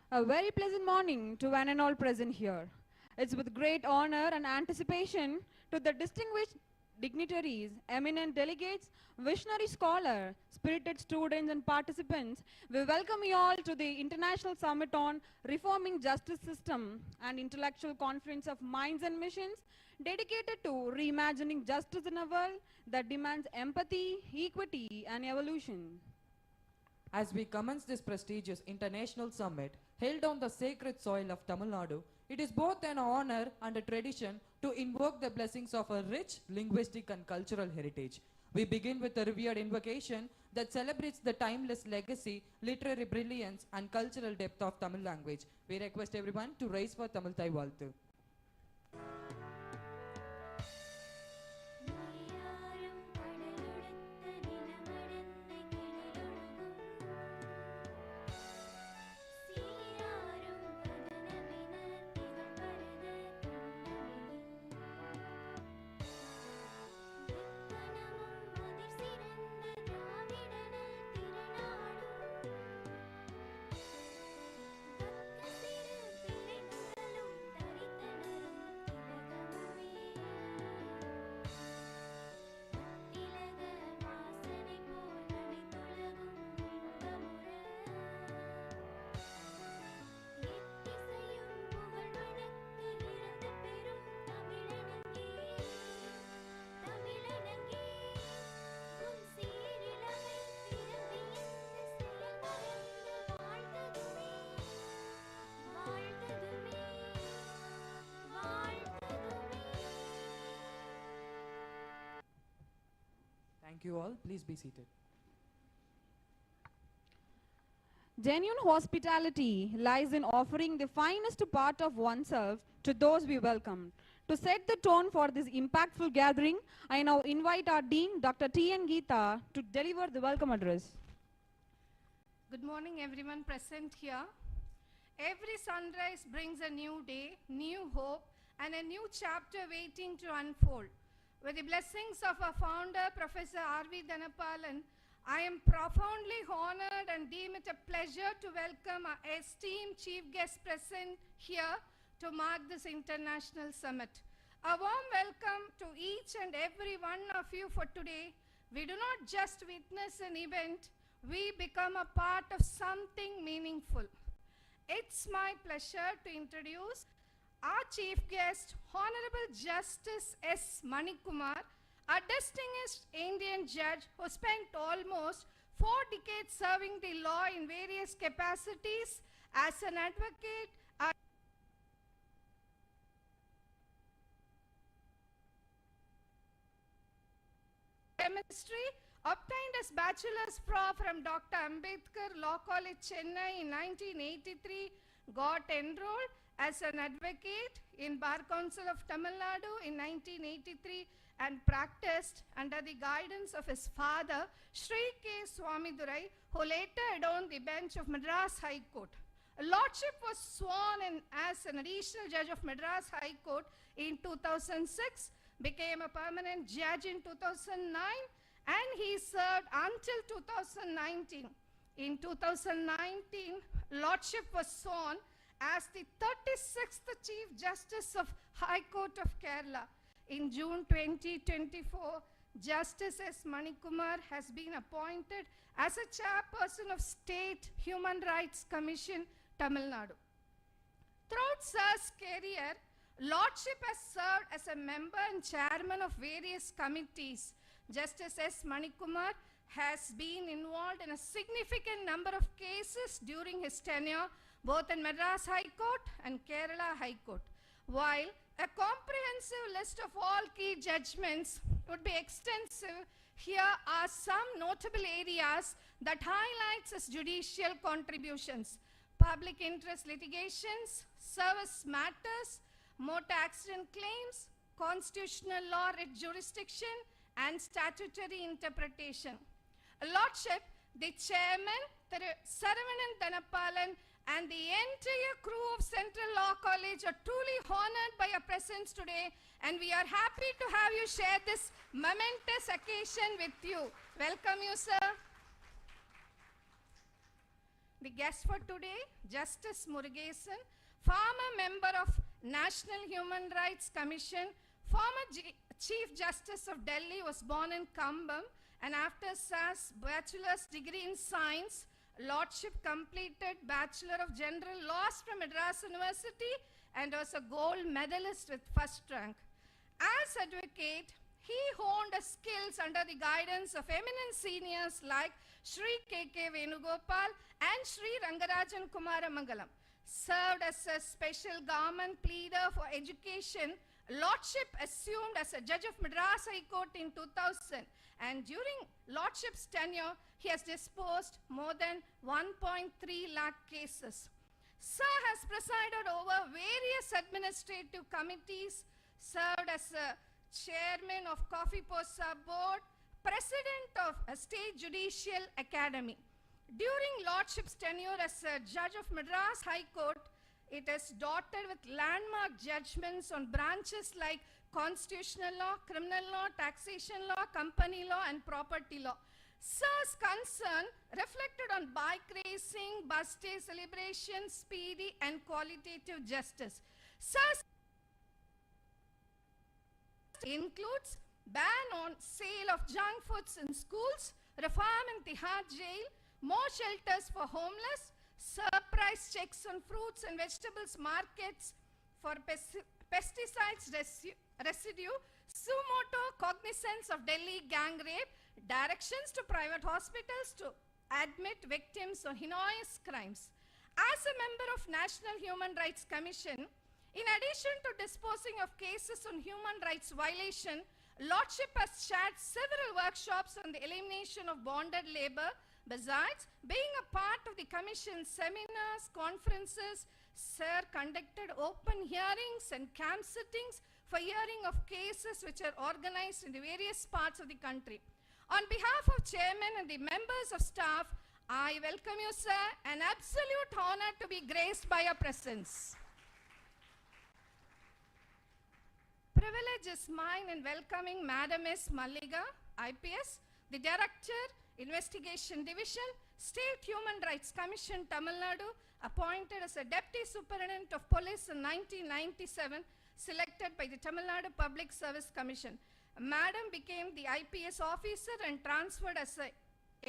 A very pleasant morning to one and all present here. It's with great honor and anticipation to the distinguished dignitaries, eminent delegates, visionary scholars, spirited students and participants, we welcome you all to the International Summit on Reforming Justice System and Intellectual Conference of Minds and Missions dedicated to reimagining justice in a world that demands empathy, equity and evolution. As we commence this prestigious international summit held on the sacred soil of Tamil Nadu, it is both an honor and a tradition to invoke the blessings of a rich linguistic and cultural heritage. We begin with a revered invocation that celebrates the timeless legacy, literary brilliance and cultural depth of Tamil language. We request everyone to raise for Tamil Thai Valthu. Thank you all. Please be seated. Genuine hospitality lies in offering the finest part of oneself to those we welcome. To set the tone for this impactful gathering, I now invite our Dean, Dr. T.N. Geeta, to deliver the welcome address. Good morning, everyone present here. Every sunrise brings a new day, new hope, and a new chapter waiting to unfold. With the blessings of our founder, Professor R.V. Dhanapalan, I am profoundly honored and deem it a pleasure to welcome our esteemed chief guest present here to mark this international summit. A warm welcome to each and every one of you for today. We do not just witness an event, we become a part of something meaningful. It's my pleasure to introduce our chief guest, Honorable Justice S. Manikumar, a distinguished Indian judge who spent almost 4 decades serving the law in various capacities as an advocate, chemistry, obtained his bachelor's from Dr. Ambedkar Law College, Chennai in 1983, got enrolled as an advocate in Bar Council of Tamil Nadu in 1983 and practiced under the guidance of his father, Sri K. Swamidurai, who later adorned the bench of Madras High Court. Lordship was sworn in as an additional judge of Madras High Court in 2006, became a permanent judge in 2009, and he served until 2019. In 2019, Lordship was sworn as the 36th Chief Justice of High Court of Kerala. In June 2024, Justice S. Manikumar has been appointed as a chairperson of State Human Rights Commission, Tamil Nadu. Throughout Sir's career, Lordship has served as a member and chairman of various committees. Justice S. Manikumar has been involved in a significant number of cases during his tenure, both in Madras High Court and Kerala High Court. While a comprehensive list of all key judgments would be extensive, here are some notable areas that highlights his judicial contributions: public interest litigations, service matters, motor accident claims, constitutional law writ jurisdiction, and statutory interpretation. Lordship, the chairman Saravanan Dhanapalan, and the entire crew of Central Law College are truly honored by your presence today, and we are happy to have you share this momentous occasion with you. Welcome you, sir. The guest for today, Justice Murugesan, former member of National Human Rights Commission, former Chief Justice of Delhi, was born in Kambam, and after SAS Bachelor's degree in Science, Lordship completed Bachelor of General Laws from Madras University and was a gold medalist with first rank. As advocate, he honed his skills under the guidance of eminent seniors like Shri K.K. Venugopal and Shri Rangarajan Kumaramangalam. Served as a special government pleader for education, Lordship assumed as a judge of Madras High Court in 2000, and during Lordship's tenure, he has disposed more than 1.3 lakh cases. Sir has presided over various administrative committees, served as a chairman of Coffee Posa Board, president of a State Judicial Academy. During Lordship's tenure as a judge of Madras High Court, it is dotted with landmark judgments on branches like constitutional law, criminal law, taxation law, company law, and property law. Sir's concern reflected on bike racing, bus day celebration, speedy and qualitative justice. Sir's includes ban on sale of junk foods in schools, reform in Tihar jail, more shelters for homeless, surprise checks on fruits and vegetables markets for pesticides residue, sumoto cognizance of Delhi gang rape, directions to private hospitals to admit victims of heinous crimes. As a member of National Human Rights Commission, in addition to disposing of cases on human rights violation, Lordship has chaired several workshops on the elimination of bonded labor. Besides being a part of the Commission's seminars, conferences, Sir conducted open hearings and camp sittings for hearing of cases which are organized in the various parts of the country. On behalf of Chairman and the members of staff, I welcome you, sir, an absolute honor to be graced by your presence. Privilege is mine in welcoming Madam S. Malliga, IPS, the Director, Investigation Division, State Human Rights Commission, Tamil Nadu, appointed as a Deputy Superintendent of Police in 1997, selected by the Tamil Nadu Public Service Commission. Madam became the IPS officer and transferred as a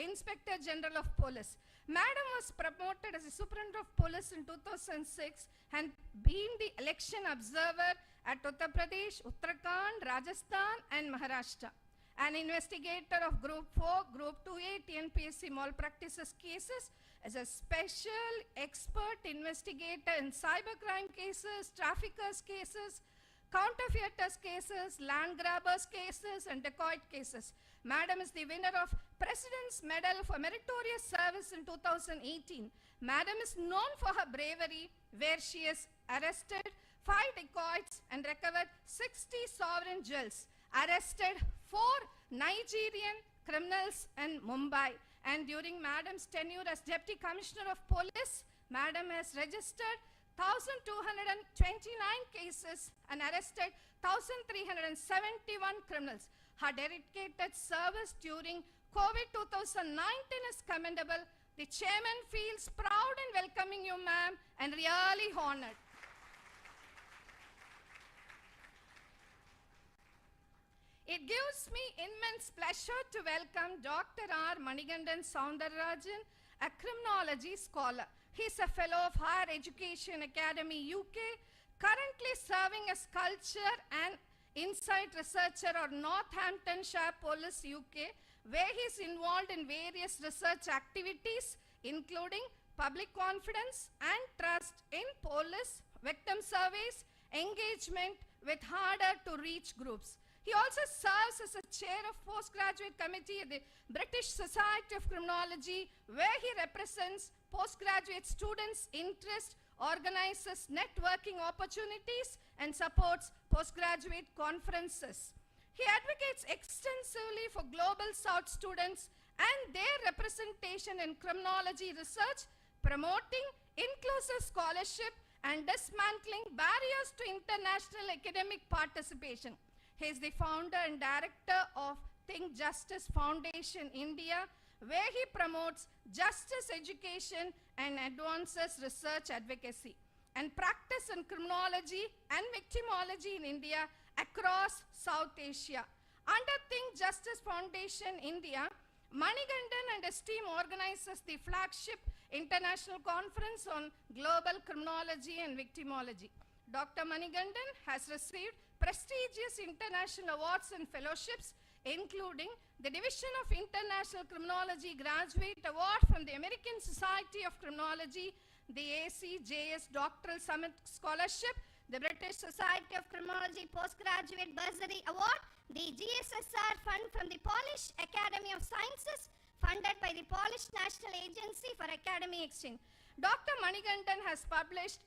Inspector General of Police. Madam was promoted as a Superintendent of Police in 2006 and being the election observer at Uttar Pradesh, Uttarakhand, Rajasthan and Maharashtra. An investigator of Group 4, Group 2A TNPSC malpractices cases, as a special expert investigator in cybercrime cases, traffickers cases, counterfeiters cases, land grabbers cases and dacoit cases. Madam is the winner of President's Medal for Meritorious Service in 2018. Madam is known for her bravery, where she has arrested 5 dacoits and recovered 60 sovereign jewels, arrested 4 Nigerian criminals in Mumbai. And during Madam's tenure as Deputy Commissioner of Police, Madam has registered 1,229 cases and arrested 1,371 criminals. Her dedicated service during COVID 2019 is commendable. The Chairman feels proud in welcoming you, ma'am, and really honored. It gives me immense pleasure to welcome Dr. R. Manigandan Soundararajan, a criminology scholar. He is a fellow of Higher Education Academy, UK, currently serving as Culture and Insight Researcher at Northamptonshire Police, UK, where he is involved in various research activities, including public confidence and trust in police, victim surveys, engagement with harder to reach groups. He also serves as a chair of postgraduate committee at the British Society of Criminology, where he represents postgraduate students' interest, organizes networking opportunities, and supports postgraduate conferences. He advocates extensively for Global South students and their representation in criminology research, promoting inclusive scholarship and dismantling barriers to international academic participation. He is the founder and director of Think Justice Foundation India, where he promotes justice education and advances research advocacy and practice in criminology and victimology in India across South Asia. Under Think Justice Foundation India, Manigandan and his team organizes the flagship international conference on global criminology and victimology. Dr. Manigandan has received prestigious international awards and fellowships, including the Division of International Criminology Graduate Award from the American Society of Criminology, the ACJS Doctoral Summit Scholarship, the British Society of Criminology Postgraduate Bursary Award, the GSSR Fund from the Polish Academy of Sciences, funded by the Polish National Agency for Academy Exchange. Dr. Manigandan has published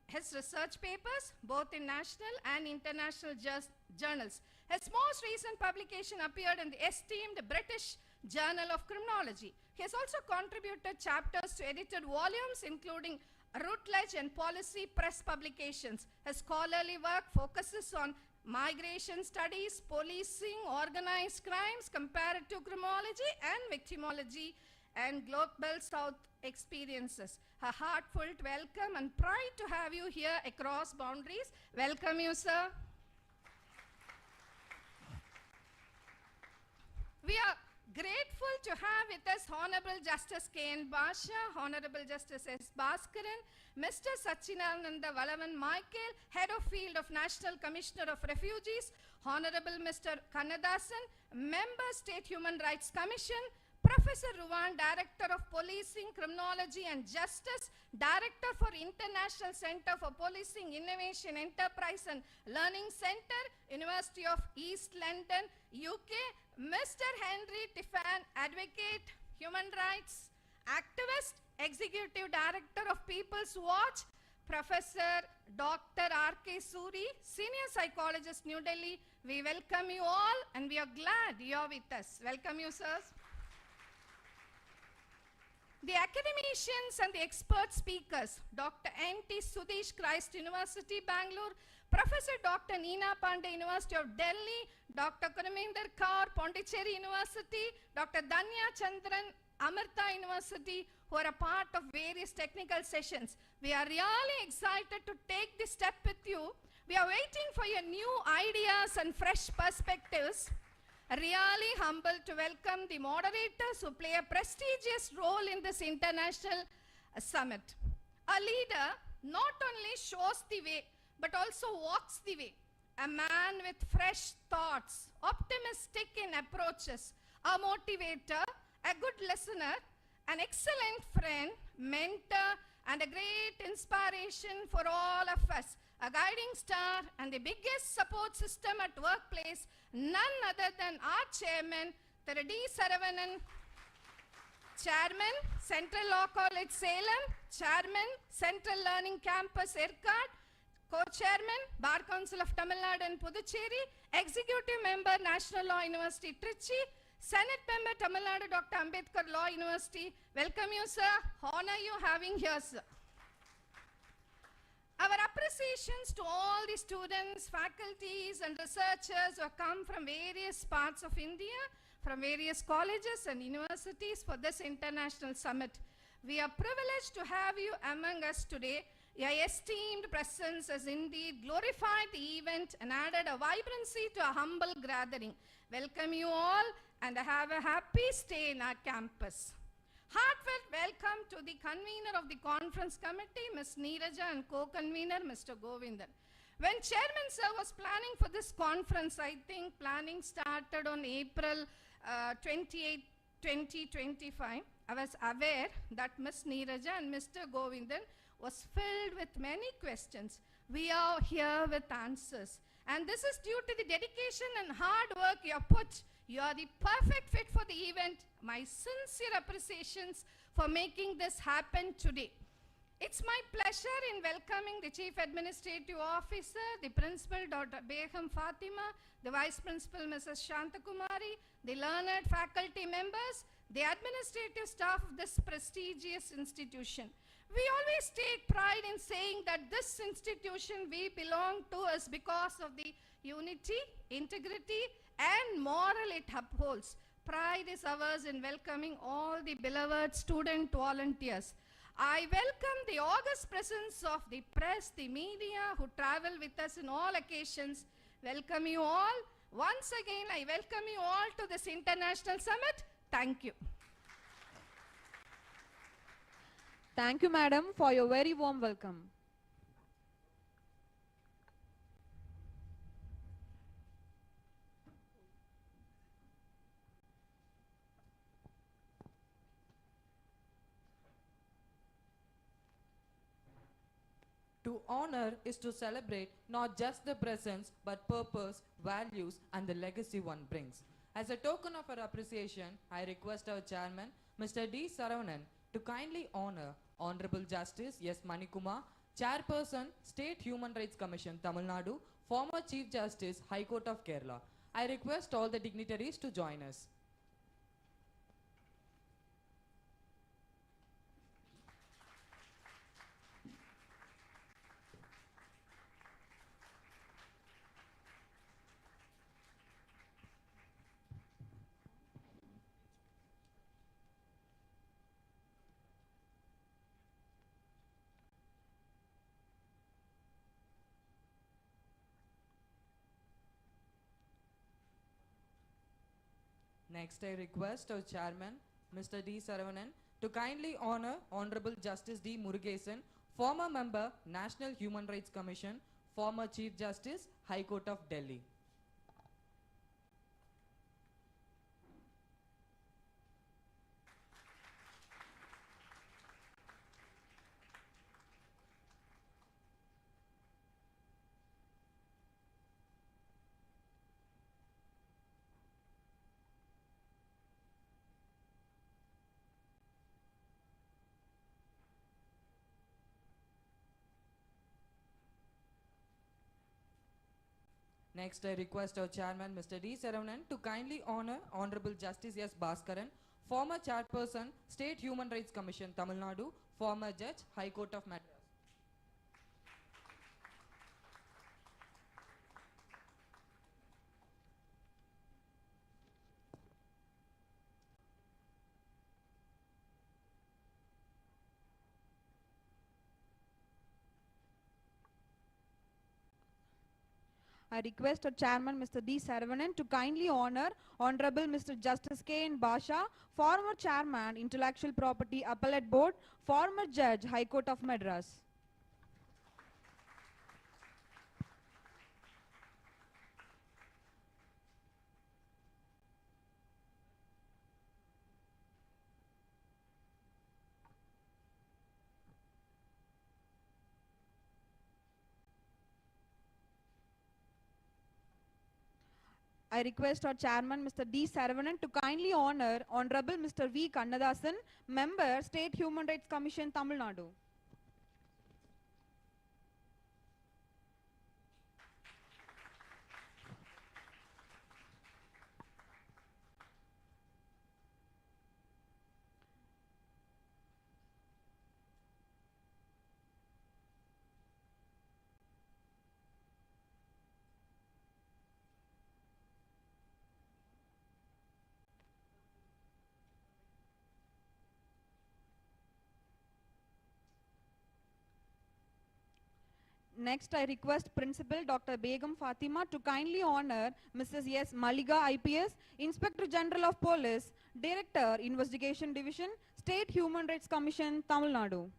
his research papers both in national and international journals. His most recent publication appeared in the esteemed British Journal of Criminology. He has also contributed chapters to edited volumes, including Routledge and Policy Press publications. His scholarly work focuses on migration studies, policing, organized crimes, comparative criminology, and victimology, and global South experiences. A heartfelt welcome and pride to have you here across boundaries. Welcome you, sir. We are grateful to have with us Honorable Justice K.N. Basha, Honorable Justice S. Bhaskaran, Mr. Sachinananda Valavan Michael, Head of Field of National Commissioner of Refugees, Honorable Mr. Kannadasan, Member State Human Rights Commission, Professor Ruwan, Director of Policing, Criminology and Justice, Director for International Center for Policing, Innovation, Enterprise and Learning Center, University of East London, UK, Mr. Henry Tiffan, Advocate, Human Rights Activist, Executive Director of People's Watch, Professor Dr. R.K. Suri, Senior Psychologist, New Delhi. We welcome you all and we are glad you are with us. Welcome you, sirs. The academicians and the expert speakers, Dr. N.T. Sudesh, Christ University, Bangalore, Professor Dr. Neena Pandey, University of Delhi, Dr. Kuraminder Kaur, Pondicherry University, Dr. Danya Chandran, Amarta University, who are a part of various technical sessions. We are really excited to take this step with you. We are waiting for your new ideas and fresh perspectives. Really humbled to welcome the moderators who play a prestigious role in this international summit. A leader not only shows the way, but also walks the way. A man with fresh thoughts, optimistic in approaches, a motivator, a good listener, an excellent friend, mentor, and a great inspiration for all of us. A guiding star and the biggest support system at workplace, none other than our chairman, Thiru D. Saravanan, Chairman, Central Law College, Salem, Chairman, Central Learning Campus, Erkad, Co-Chairman, Bar Council of Tamil Nadu and Puducherry, Executive Member, National Law University, Trichy, Senate Member, Tamil Nadu, Dr. Ambedkar Law University. Welcome you, sir. Honor you having here, sir. Our appreciations to all the students, faculties, and researchers who have come from various parts of India, from various colleges and universities for this international summit. We are privileged to have you among us today. Your esteemed presence has indeed glorified the event and added a vibrancy to a humble gathering. Welcome you all and have a happy stay in our campus. Heartfelt welcome to the convener of the conference committee, Ms. Neeraja, and co-convener, Mr. Govindan. When Chairman Sir was planning for this conference, I think planning started on April 28, 2025. I was aware that Ms. Neeraja and Mr. Govindan was filled with many questions. We are here with answers. And this is due to the dedication and hard work you have put. You are the perfect fit for the event. My sincere appreciations for making this happen today. It's my pleasure in welcoming the Chief Administrative Officer, the Principal Dr. Begum Fatima, the Vice Principal Mrs. Shantakumari, the learned faculty members, the administrative staff of this prestigious institution. We always take pride in saying that this institution we belong to is because of the unity, integrity, and moral it upholds. Pride is ours in welcoming all the beloved student volunteers. I welcome the august presence of the press, the media who travel with us in all occasions. Welcome you all. Once again, I welcome you all to this international summit. Thank you. Thank you, madam, for your very warm welcome. To honor is to celebrate not just the presence but purpose, values, and the legacy one brings. As a token of our appreciation, I request our chairman, Mr. D. Saravanan, to kindly honor Honorable Justice S. Manikumar, Chairperson, State Human Rights Commission, Tamil Nadu, former Chief Justice, High Court of Kerala. I request all the dignitaries to join us. Next, I request our chairman, Mr. D. Saravanan, to kindly honor Honorable Justice D. Murugesan, former member, National Human Rights Commission, former Chief Justice, High Court of Delhi. Next, I request our chairman, Mr. D. Saravanan, to kindly honor Honorable Justice S. Bhaskaran, former chairperson, State Human Rights Commission, Tamil Nadu, former judge, High Court of Madras. I request our chairman, Mr. D. Saravanan, to kindly honor Honorable Mr. Justice K. N. Basha, former chairman, Intellectual Property Appellate Board, former judge, High Court of Madras. I request our chairman, Mr. D. Saravanan, to kindly honor Honorable Mr. V. Kannadasan, member, State Human Rights Commission, Tamil Nadu. Next, I request Principal Dr. Begum Fatima to kindly honor Mrs. S. Maliga IPS, Inspector General of Police, Director, Investigation Division, State Human Rights Commission, Tamil Nadu.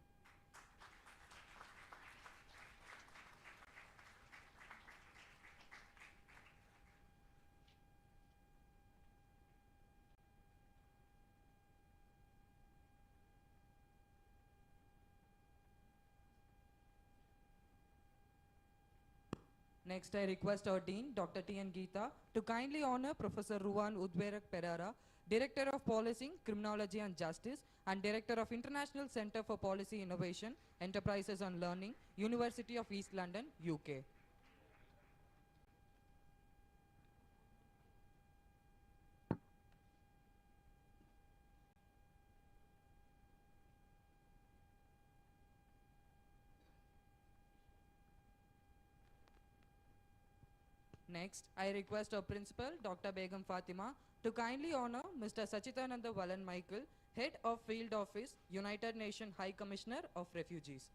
Next, I request our Dean, Dr. T. N. Geeta, to kindly honor Professor Ruwan Udverak Perera, Director of Policing, Criminology and Justice, and Director of International Center for Policy Innovation, Enterprises and Learning, University of East London, UK. Next, I request our principal, Dr. Begum Fatima, to kindly honor Mr. Sachitananda Valan Michael, Head of Field Office, United Nations High Commissioner of Refugees.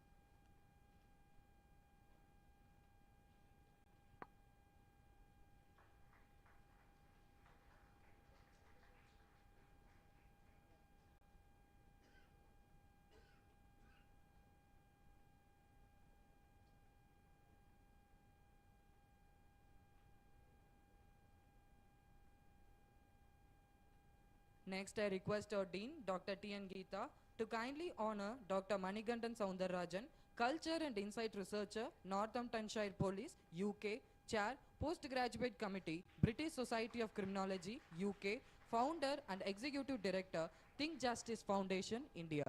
Next, I request our Dean, Dr. T.N. Geeta, to kindly honor Dr. Manigandan Soundararajan, Culture and Insight Researcher, Northamptonshire Police, UK, Chair, Postgraduate Committee, British Society of Criminology, UK, Founder and Executive Director, Think Justice Foundation, India.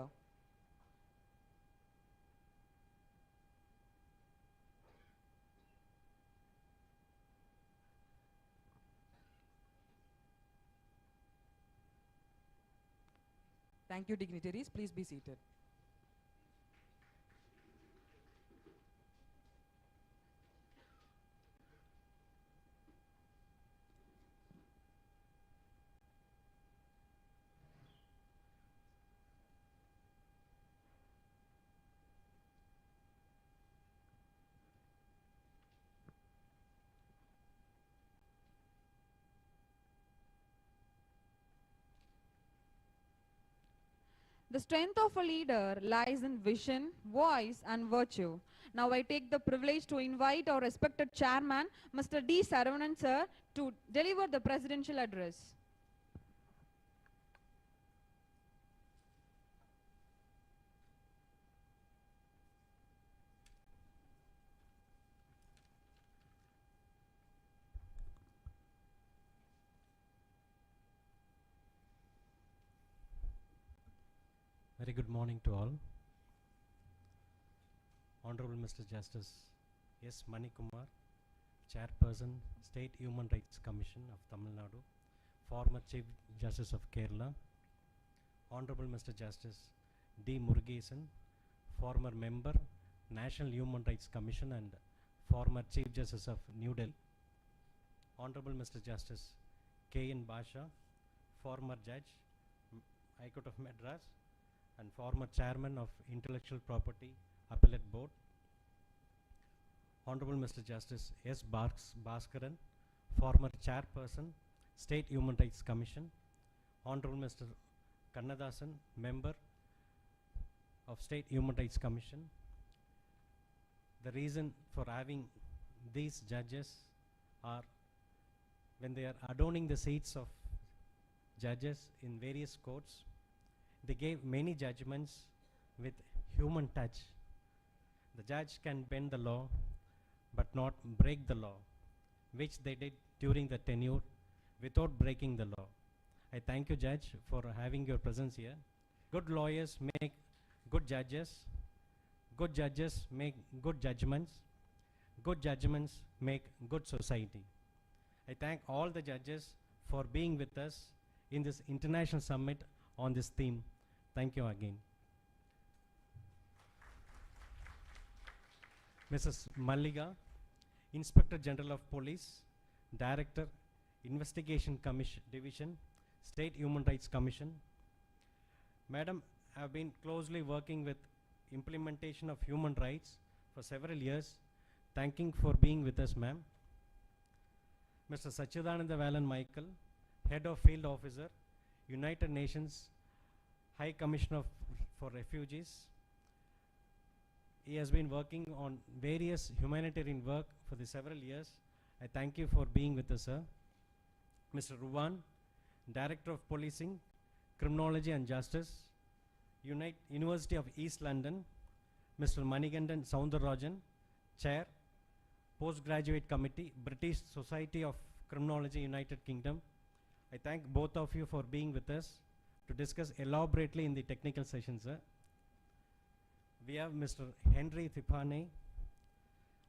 Thank you, dignitaries. Please be seated. The strength of a leader lies in vision, voice, and virtue. Now I take the privilege to invite our respected chairman, Mr. D. Saravanan sir, to deliver the presidential address. Very good morning to all. Honorable Mr. Justice S. Manikumar, Chairperson, State Human Rights Commission of Tamil Nadu, former Chief Justice of Kerala. Honorable Mr. Justice D. Murugesan, former member, National Human Rights Commission and former Chief Justice of New Delhi. Honorable Mr. Justice K. N. Basha, former Judge, High Court of Madras, and former Chairman of Intellectual Property Appellate Board. Honorable Mr. Justice S. Bhaskaran, former Chairperson, State Human Rights Commission. Honorable Mr. Kannadasan, member of State Human Rights Commission. The reason for having these judges are when they are adorning the seats of judges in various courts, they gave many judgments with human touch. The judge can bend the law but not break the law, which they did during the tenure without breaking the law. I thank you, Judge, for having your presence here. Good lawyers make good judges make good judgments make good society. I thank all the judges for being with us in this international summit on this theme. Thank you again. Mrs. Malliga, Inspector General of Police, Director, Investigation Commission Division, State Human Rights Commission. Madam, I have been closely working with implementation of human rights for several years. Thanking for being with us, ma'am. Mr. Sachidananda Valan Michael, Head of Field Officer, United Nations High Commissioner for Refugees. He has been working on various humanitarian work for the several years. I thank you for being with us, sir. Mr. Ruwan, Director of Policing, Criminology and Justice, University of East London. Mr. Manigandan Soundararajan, Chair, Postgraduate Committee, British Society of Criminology, United Kingdom. I thank both of you for being with us to discuss elaborately in the technical session, sir. We have Mr. Henry Thipane,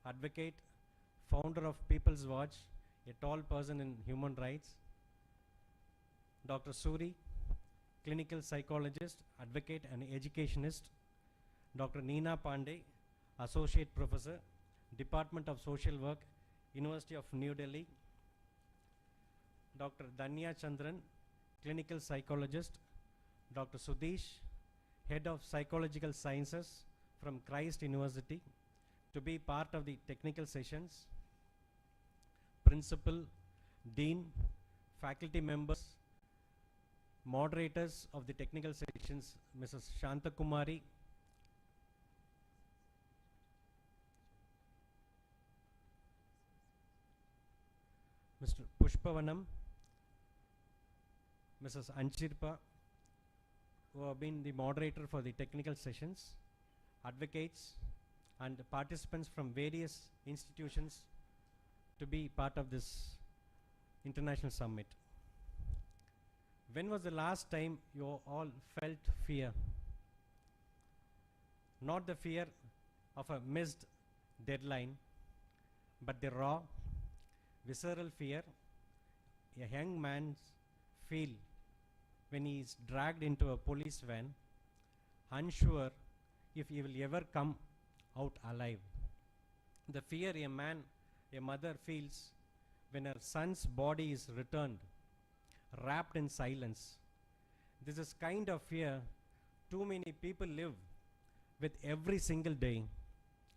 advocate, founder of People's Watch, a tall person in human rights. Dr. Suri, clinical psychologist, advocate and educationist. Dr. Neena Pandey, associate professor, Department of Social Work, University of New Delhi. Dr. Danya Chandran, clinical psychologist. Dr. Sudesh, head of psychological sciences from Christ University, to be part of the technical sessions. Principal, dean, faculty members, moderators of the technical sessions, Mrs. Shanta Kumari, Mr. Pushpavanam, Mrs. Anchirpa, who have been the moderator for the technical sessions, advocates and participants from various institutions to be part of this international summit. When was the last time you all felt fear? Not the fear of a missed deadline, but the raw, visceral fear a young man feels when he is dragged into a police van, unsure if he will ever come out alive. The fear a mother feels when her son's body is returned, wrapped in silence. This is kind of fear too many people live with every single day,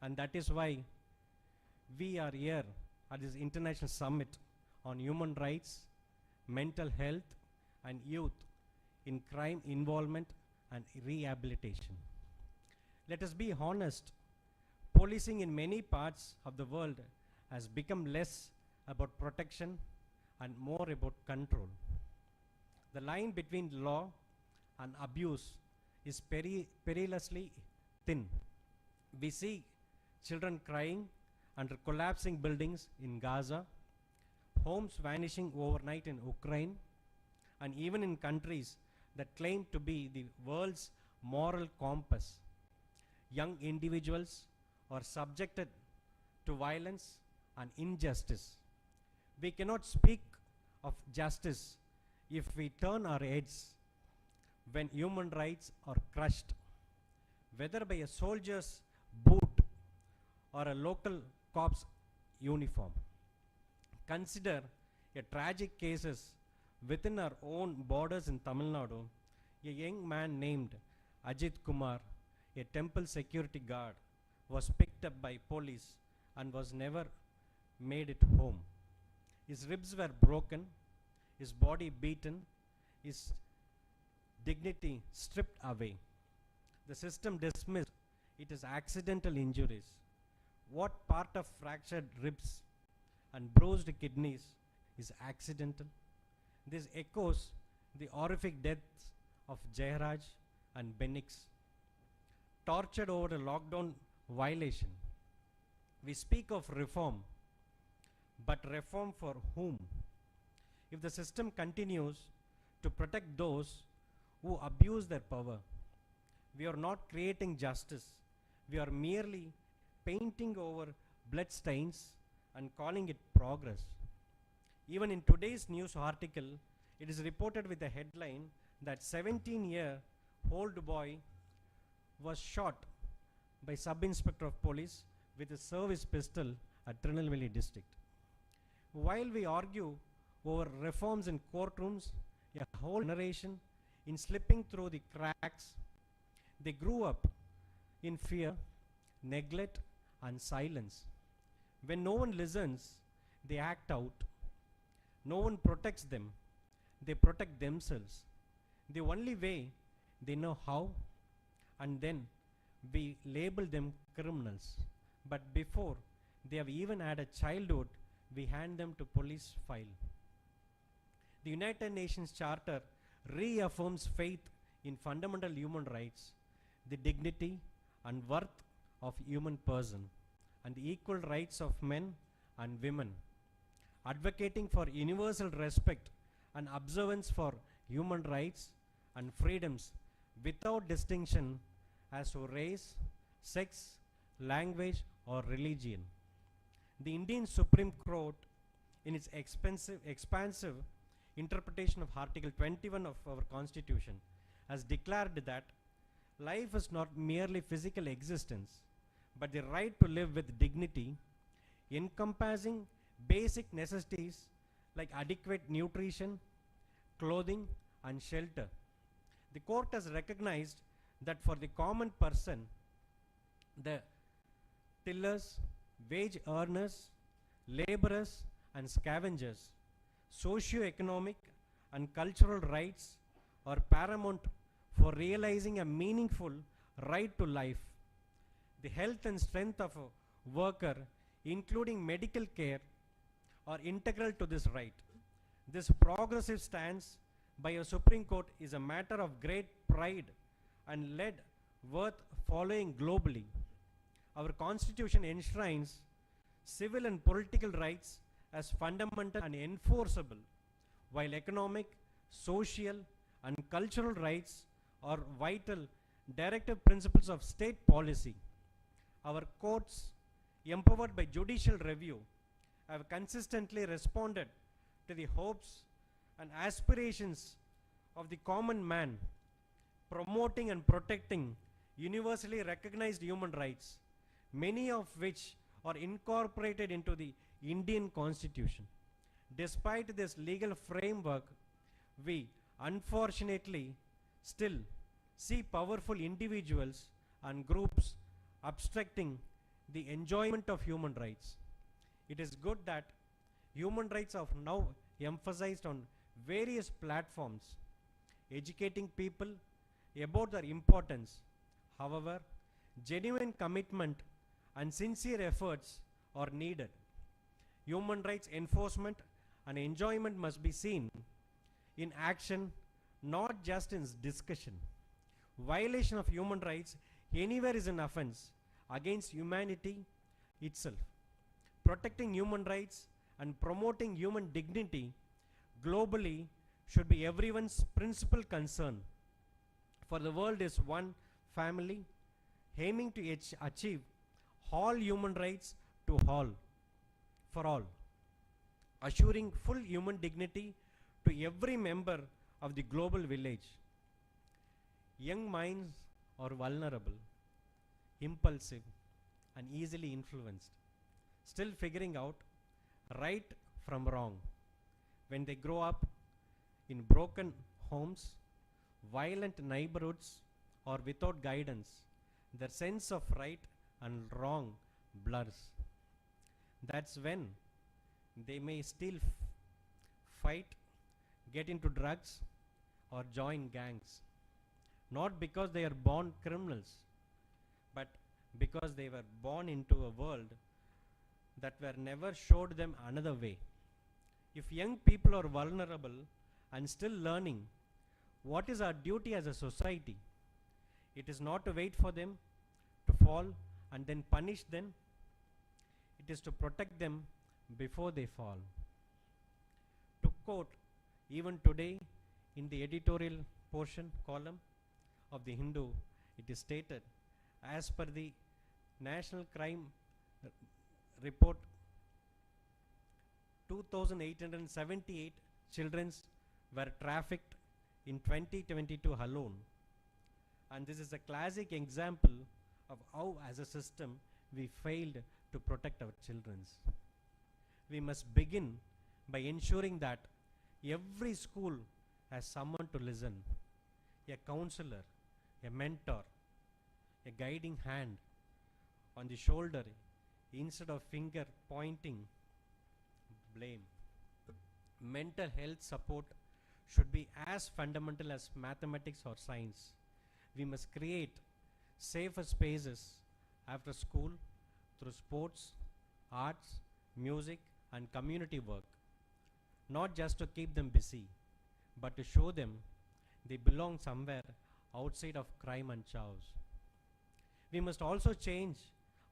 and that is why we are here at this international summit on human rights, mental health and youth in crime involvement and rehabilitation. Let us be honest, policing in many parts of the world has become less about protection and more about control. The line between law and abuse is perilously thin. We see children crying under collapsing buildings in Gaza, homes vanishing overnight in Ukraine, and even in countries that claim to be the world's moral compass. Young individuals are subjected to violence and injustice. We cannot speak of justice if we turn our heads when human rights are crushed, whether by a soldier's boot or a local cop's uniform. Consider a tragic cases within our own borders in Tamil Nadu. A young man named Ajit Kumar, a temple security guard, was picked up by police and was never made it home. His ribs were broken, his body beaten, his dignity stripped away. The system dismissed it as accidental injuries. What part of fractured ribs and bruised kidneys is accidental? This echoes the horrific deaths of Jairaj and Benix, tortured over a lockdown violation. We speak of reform, but reform for whom? If the system continues to protect those who abuse their power, we are not creating justice. We are merely painting over bloodstains and calling it progress. Even in today's news article, it is reported with a headline that 17-year-old boy was shot by sub-inspector of police with a service pistol at Tirunelveli district. While we argue over reforms in courtrooms, a whole generation in slipping through the cracks, they grew up in fear, neglect and silence. When no one listens, they act out. No one protects them. They protect themselves. The only way they know how, and then we label them criminals. But before they have even had a childhood, we hand them to police file. The United Nations Charter reaffirms faith in fundamental human rights, the dignity and worth of human person, and the equal rights of men and women. Advocating for universal respect and observance for human rights and freedoms without distinction as to race, sex, language, or religion. The Indian Supreme Court, in its expansive interpretation of Article 21 of our Constitution, has declared that life is not merely physical existence, but the right to live with dignity, encompassing basic necessities like adequate nutrition, clothing, and shelter. The court has recognized that for the common person, the tillers, wage earners, laborers, and scavengers, socio-economic and cultural rights are paramount for realizing a meaningful right to life. The health and strength of a worker, including medical care, are integral to this right. This progressive stance by a Supreme Court is a matter of great pride and lead worth following globally. Our Constitution enshrines civil and political rights as fundamental and enforceable, while economic, social, and cultural rights are vital directive principles of state policy. Our courts, empowered by judicial review, have consistently responded to the hopes and aspirations of the common man, promoting and protecting universally recognized human rights, many of which are incorporated into the Indian Constitution. Despite this legal framework, we unfortunately still see powerful individuals and groups obstructing the enjoyment of human rights. It is good that human rights are now emphasized on various platforms, educating people about their importance. However, genuine commitment and sincere efforts are needed. Human rights enforcement and enjoyment must be seen in action, not just in discussion. Violation of human rights anywhere is an offense against humanity itself. Protecting human rights and promoting human dignity globally should be everyone's principal concern. For the world is one family, aiming to achieve all human rights to all, for all, assuring full human dignity to every member of the global village. Young minds are vulnerable, impulsive, and easily influenced, still figuring out right from wrong. When they grow up in broken homes, violent neighborhoods, or without guidance, their sense of right and wrong blurs. That's when they may still fight, get into drugs, or join gangs. Not because they are born criminals, but because they were born into a world that were never showed them another way. If young people are vulnerable and still learning, what is our duty as a society? It is not to wait for them to fall and then punish them. It is to protect them before they fall. To quote, even today in the editorial portion column of the Hindu, it is stated, as per the National Crime Report, 2,878 children were trafficked in 2022 alone. And this is a classic example of how, as a system, we failed to protect our children. We must begin by ensuring that every school has someone to listen, a counselor, a mentor, a guiding hand on the shoulder instead of finger pointing blame. Mental health support should be as fundamental as mathematics or science. We must create safer spaces after school through sports, arts, music, and community work. Not just to keep them busy, but to show them they belong somewhere outside of crime and chaos. We must also change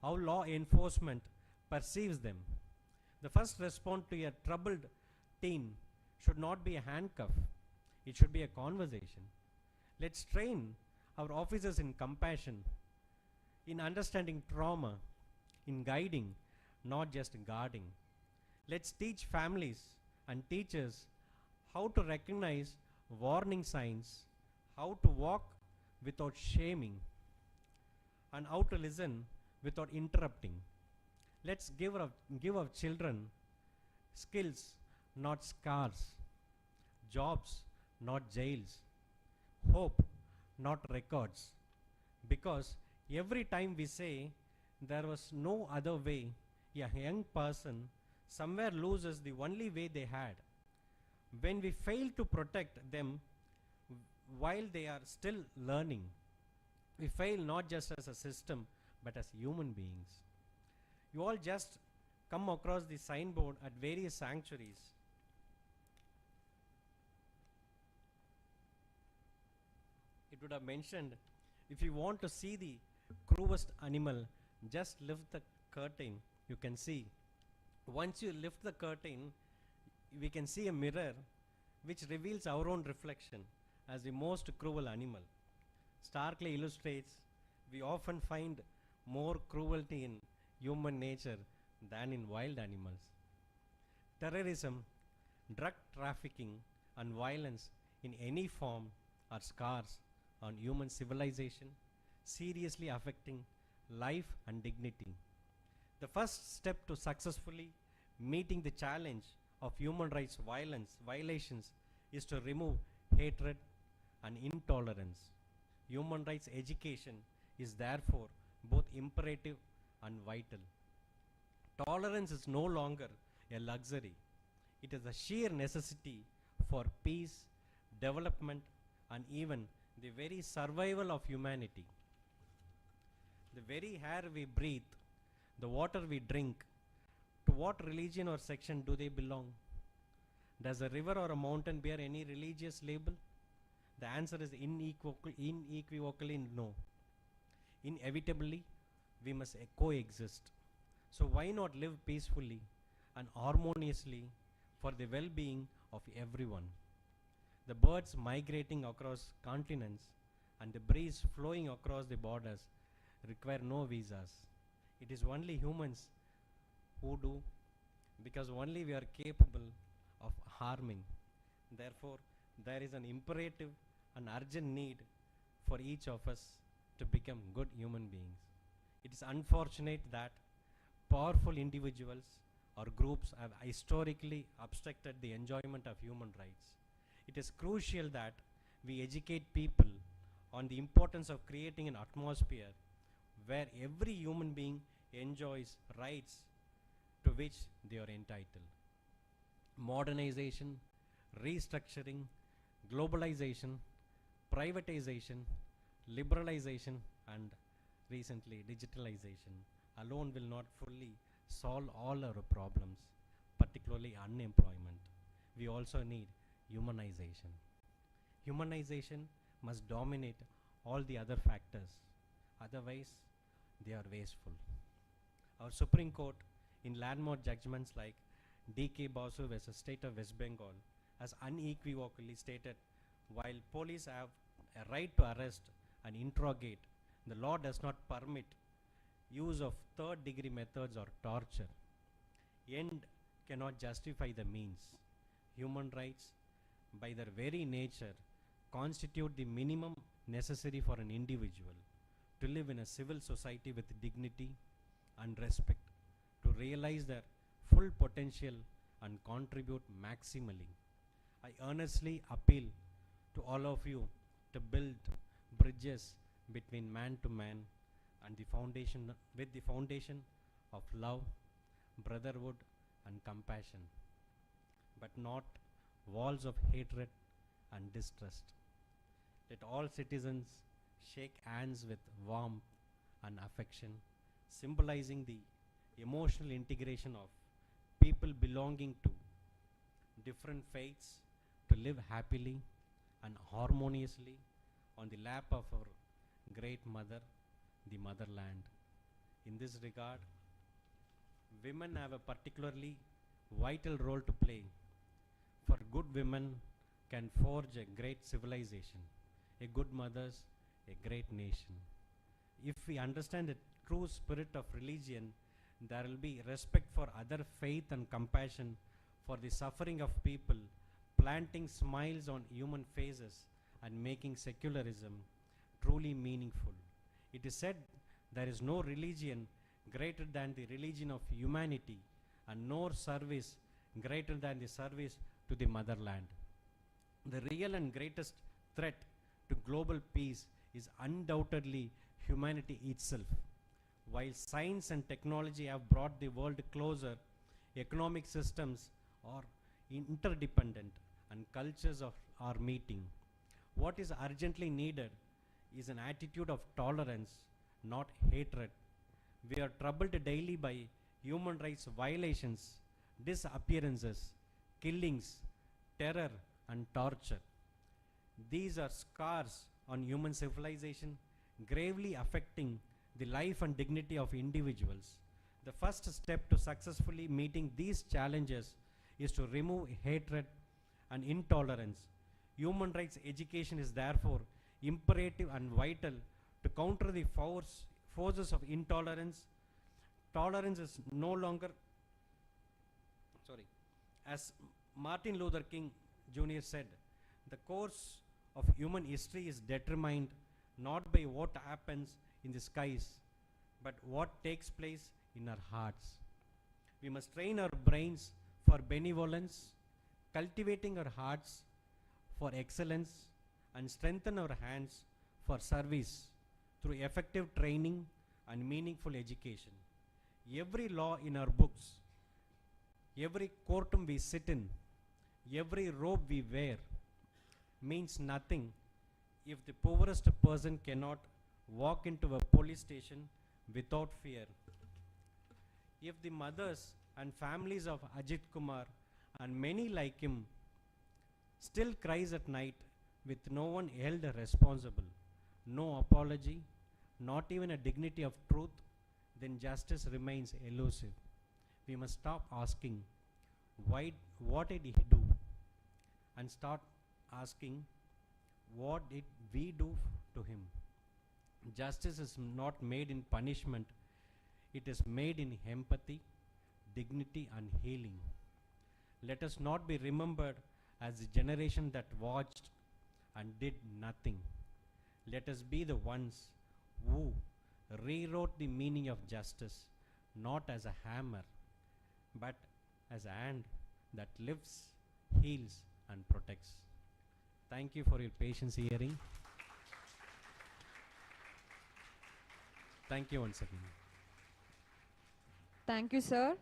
how law enforcement perceives them. The first response to a troubled teen should not be a handcuff, it should be a conversation. Let's train our officers in compassion, in understanding trauma, in guiding, not just guarding. Let's teach families and teachers how to recognize warning signs, how to walk without shaming, and how to listen without interrupting. Let's give our children skills, not scars, jobs, not jails, hope, not records. Because every time we say there was no other way, a young person somewhere loses the only way they had. When we fail to protect them while they are still learning, we fail not just as a system but as human beings. You all just come across the signboard at various sanctuaries. It would have mentioned, if you want to see the cruelest animal, just lift the curtain. You can see. Once you lift the curtain, we can see a mirror which reveals our own reflection as the most cruel animal. Starkly illustrates, we often find more cruelty in human nature than in wild animals. Terrorism, drug trafficking, and violence in any form are scars on human civilization, seriously affecting life and dignity. The first step to successfully meeting the challenge of human rights violations is to remove hatred and intolerance. Human rights education is therefore both imperative and vital. Tolerance is no longer a luxury. It is a sheer necessity for peace, development, and even the very survival of humanity. The very air we breathe, the water we drink, to what religion or section do they belong? Does a river or a mountain bear any religious label? The answer is unequivocally no. Inevitably, we must coexist. So why not live peacefully and harmoniously for the well-being of everyone? The birds migrating across continents and the breeze flowing across the borders require no visas. It is only humans who do, because only we are capable of harming. Therefore, there is an imperative and urgent need for each of us to become good human beings. It is unfortunate that powerful individuals or groups have historically obstructed the enjoyment of human rights. It is crucial that we educate people on the importance of creating an atmosphere where every human being enjoys rights to which they are entitled. Modernization, restructuring, globalization, privatization, liberalization, and recently digitalization alone will not fully solve all our problems, particularly unemployment. We also need humanization. Humanization must dominate all the other factors, otherwise they are wasteful. Our Supreme Court, in landmark judgments like D.K. Basu versus State of West Bengal, has unequivocally stated, while police have a right to arrest and interrogate, the law does not permit use of third-degree methods or torture. End cannot justify the means. Human rights, by their very nature, constitute the minimum necessary for an individual to live in a civil society with dignity and respect, to realize their full potential and contribute maximally. I earnestly appeal to all of you to build bridges between man to man and the foundation with the foundation of love, brotherhood, and compassion, but not walls of hatred and distrust. Let all citizens shake hands with warmth and affection, symbolizing the emotional integration of people belonging to different faiths to live happily and harmoniously on the lap of our great mother, the motherland. In this regard, women have a particularly vital role to play. For good women can forge a great civilization, a good mothers, a great nation. If we understand the true spirit of religion, there will be respect for other faith and compassion for the suffering of people, planting smiles on human faces and making secularism truly meaningful. It is said there is no religion greater than the religion of humanity, and no service greater than the service to the motherland. The real and greatest threat to global peace is undoubtedly humanity itself. While science and technology have brought the world closer, economic systems are interdependent and cultures are meeting. What is urgently needed is an attitude of tolerance, not hatred. We are troubled daily by human rights violations, disappearances, killings, terror, and torture. These are scars on human civilization, gravely affecting the life and dignity of individuals. The first step to successfully meeting these challenges is to remove hatred and intolerance. Human rights education is therefore imperative and vital to counter the forces of intolerance. Tolerance is no longer, as Martin Luther King Jr. said, the course of human history is determined not by what happens in the skies, but what takes place in our hearts. We must train our brains for benevolence, cultivating our hearts for excellence, and strengthen our hands for service through effective training and meaningful education. Every law in our books, every courtroom we sit in, every robe we wear means nothing if the poorest person cannot walk into a police station without fear. If the mothers and families of Ajit Kumar and many like him still cries at night with no one held responsible, no apology, not even a dignity of truth, then justice remains elusive. We must stop asking, what did he do? And start asking, what did we do to him? Justice is not made in punishment, it is made in empathy, dignity, and healing. Let us not be remembered as the generation that watched and did nothing. Let us be the ones who rewrote the meaning of justice, not as a hammer, but as a hand that lifts, heals, and protects. Thank you for your patience hearing. Thank you once again. Thank you, sir.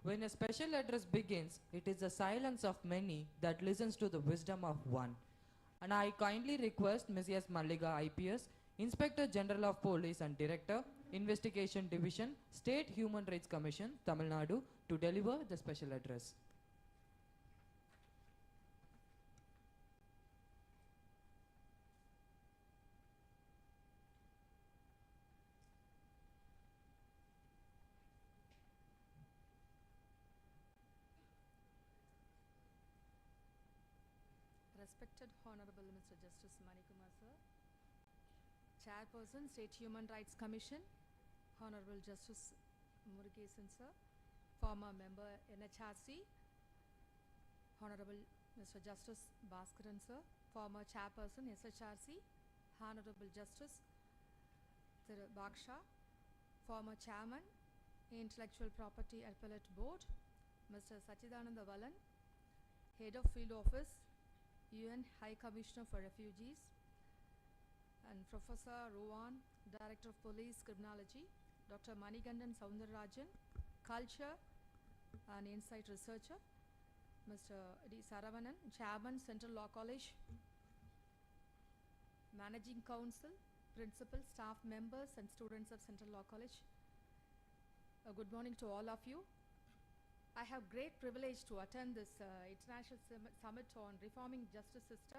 When a special address begins, it is the silence of many that listens to the wisdom of one. And I kindly request Ms. S. Malliga, IPS, Inspector General of Police and Director, Investigation Division, State Human Rights Commission, Tamil Nadu, to deliver the special address. Respected Honorable Mr. Justice Manikumar sir, Chairperson, State Human Rights Commission, Honorable Justice Murugesan sir, former member NHRC, Honorable Mr. Justice Bhaskaran sir, former Chairperson SHRC, Honorable Justice Baksha, former Chairman, Intellectual Property Appellate Board, Mr. Sachidananda Valan, Head of Field Office, UN High Commissioner for Refugees, and Professor Rowan, Director of Police Criminology, Dr. Manigandan Soundararajan, Culture and Insight Researcher, Mr. D. Saravanan, Chairman, Central Law College, Managing Council, Principal, staff members and students of Central Law College. Good morning to all of you. I have great privilege to attend this International Summit on Reforming Justice System,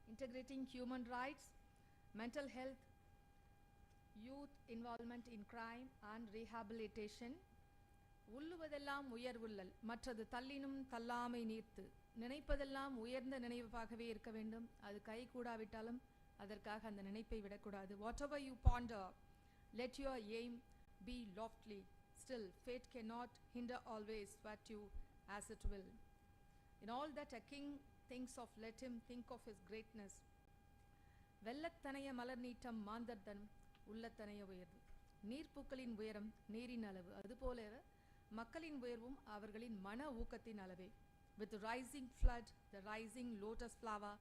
Integrating Human Rights, Mental Health, Youth Involvement in Crime and Rehabilitation, உள்ளுவதெல்லாம் உயர்வுள்ளல், மற்றது தள்ளினும் தள்ளாமை நீர்த்து. நினைப்பதெல்லாம் உயர்ந்த நினைவாகவே இருக்க வேண்டும். அது கை கூடாவிட்டாலும் அதற்காக அந்த நினைப்பை விடக்கூடாது. Whatever you ponder, let your aim be loftily. Still, fate cannot hinder always what you as it will. In all that a king thinks of, let him think of his greatness. வெள்ளத்தனைய மலர் நீட்டம் மாந்தர்தன் உள்ளத்தனைய உயர்வு. நீர்ப்பூக்களின் உயரம் நீரின் அளவு, அதுபோல மக்களின் உயர்வும் அவர்களின் மன ஊக்கத்தின் அளவே. With the rising flood, the rising lotus flower,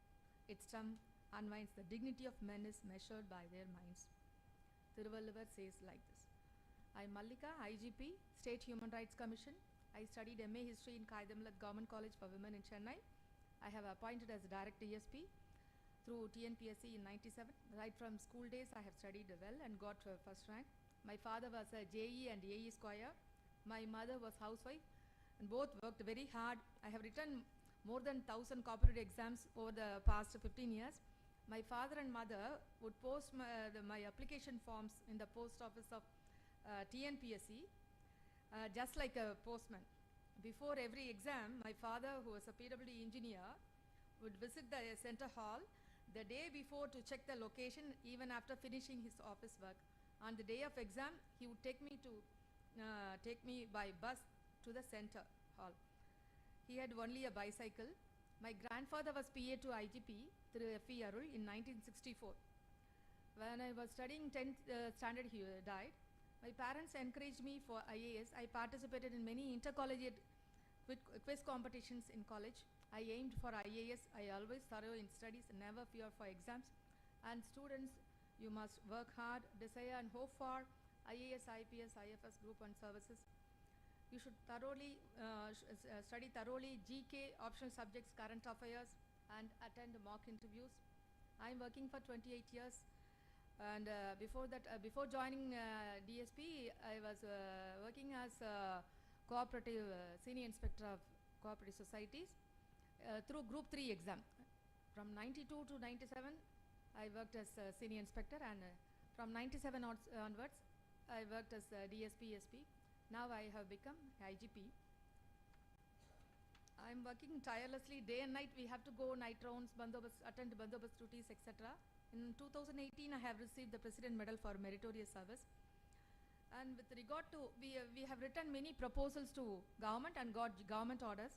its stem unwinds. The dignity of men is measured by their minds. Thiruvalluvar says like this. I am Mallika, IGP, State Human Rights Commission. I studied MA History in Kaidamlat Government College for Women in Chennai. I have appointed as Direct DSP through TNPSC in 97. Right from school days, I have studied well and got first rank. My father was a JE and AE squire. My mother was housewife, and both worked very hard. I have written more than 1,000 competitive exams over the past 15 years. My father and mother would post my application forms in the post office of TNPSC, just like a postman. Before every exam, my father, who was a PWD engineer, would visit the center hall the day before to check the location, even after finishing his office work. On the day of exam, he would take me by bus to the center hall. He had only a bicycle. My grandfather was PA to IGP through F.E. Arul in 1964. When I was studying 10th standard, he died. My parents encouraged me for IAS. I participated in many intercollegiate quiz competitions in college. I aimed for IAS. I always thorough in studies and never fear for exams. And students, you must work hard, desire and hope for IAS, IPS, IFS, Group 1 services. You should thoroughly study thoroughly GK, optional subjects, current affairs, and attend mock interviews. I am working for 28 years, and before that, before joining DSP, I was working as cooperative senior inspector of cooperative societies through Group 3 exam. From 92 to 97, I worked as senior inspector, and from 97 onwards, I worked as DSP, SP. Now I have become IGP. I am working tirelessly day and night. We have to go night rounds, attend bandobast duties, etc. In 2018, I have received the President Medal for Meritorious Service. And with regard to, we have written many proposals to government and got government orders.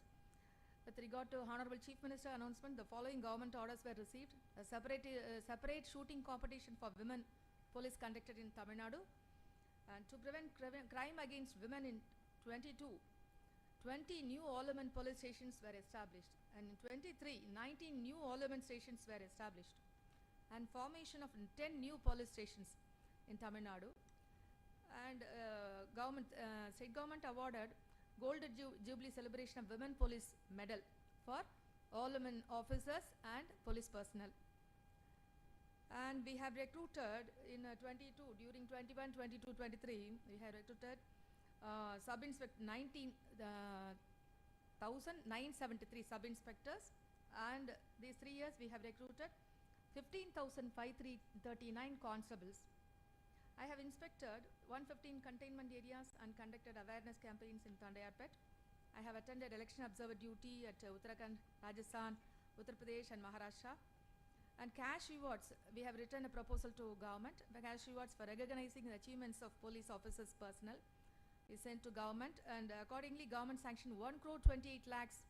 With regard to Honorable Chief Minister announcement, the following government orders were received. A separate shooting competition for women police conducted in Tamil Nadu. And to prevent crime against women in 20 new all-women police stations were established. And in 23, 19 new all-women stations were established. And formation of 10 new police stations in Tamil Nadu. And state government awarded Gold Jubilee Celebration of Women Police Medal for all women officers and police personnel. And we have recruited in 22, during 21, 22, 23, we have recruited sub-inspector 19,973 sub-inspectors, and these 3 years we have recruited 15,539 constables. I have inspected 115 containment areas and conducted awareness campaigns in Tandayarpet. I have attended election observer duty at Uttarakhand, Rajasthan, Uttar Pradesh and Maharashtra. And cash rewards, we have written a proposal to government. The cash rewards for recognizing the achievements of police officers personnel is sent to government, and accordingly government sanctioned 1,28 lakhs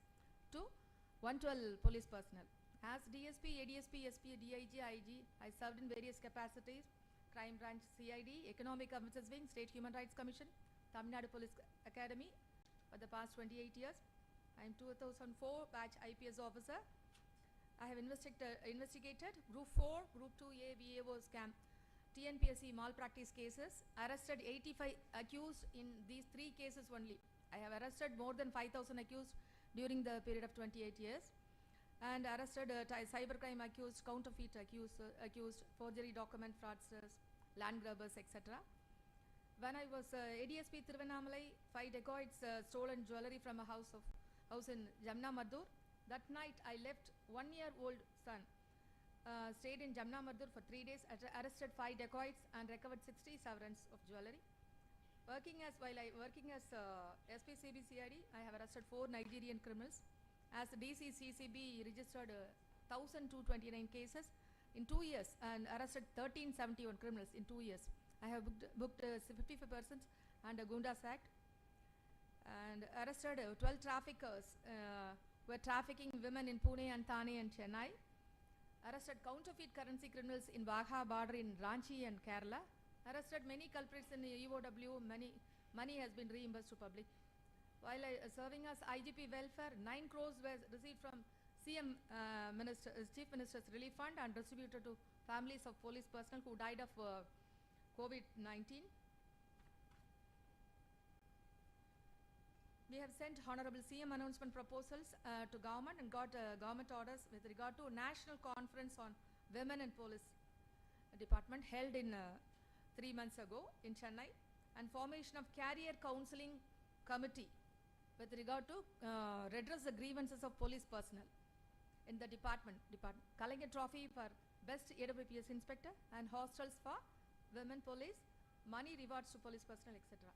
to 112 police personnel. As DSP, ADSP, SP, DIG, IG, I served in various capacities: Crime Branch, CID, Economic Offences Wing, State Human Rights Commission, Tamil Nadu Police Academy for the past 28 years. I am 2004 batch IPS officer. I have investigated Group 4, Group 2A, VAO scam, TNPSC malpractice cases, arrested 85 accused in these 3 cases only. I have arrested more than 5,000 accused during the period of 28 years, and arrested cybercrime accused, counterfeit accused, forgery document fraudsters, land grabbers, etc. When I was ADSP Thiruvannamalai, 5 dacoits stolen jewelry from a house in Jamna Maddur. That night I left 1-year-old son, stayed in Jamna Maddur for 3 days, arrested 5 dacoits and recovered 60 sovereigns of jewelry. Working as SPCBCID, I have arrested 4 Nigerian criminals. As DCCCB registered 1,229 cases in 2 years and arrested 1,371 criminals in 2 years. I have booked 55 persons under Gundas Act and arrested 12 traffickers who were trafficking women in Pune and Thane and Chennai. Arrested counterfeit currency criminals in Wagha border in Ranchi and Kerala. Arrested many culprits in EOW. Money has been reimbursed to public. While serving as IGP welfare, 9 crores were received from CM Chief Minister's Relief Fund and distributed to families of police personnel who died of COVID-19. We have sent Honorable CM announcement proposals to government and got government orders with regard to National Conference on Women in Police Department held in 3 months ago in Chennai, and formation of Career Counseling Committee with regard to redress the grievances of police personnel in the department. Culling a trophy for best AWPS inspector and hostels for women police, money rewards to police personnel, etc.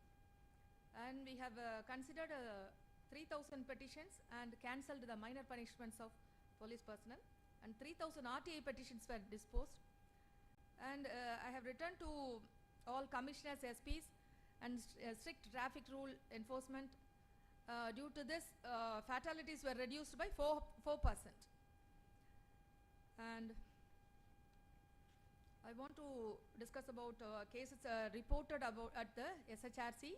And we have considered 3,000 petitions and cancelled the minor punishments of police personnel, and 3,000 RTI petitions were disposed. And I have written to all commissioners, SPs, and strict traffic rule enforcement. Due to this, fatalities were reduced by 4%. And I want to discuss about cases reported about at the SHRC.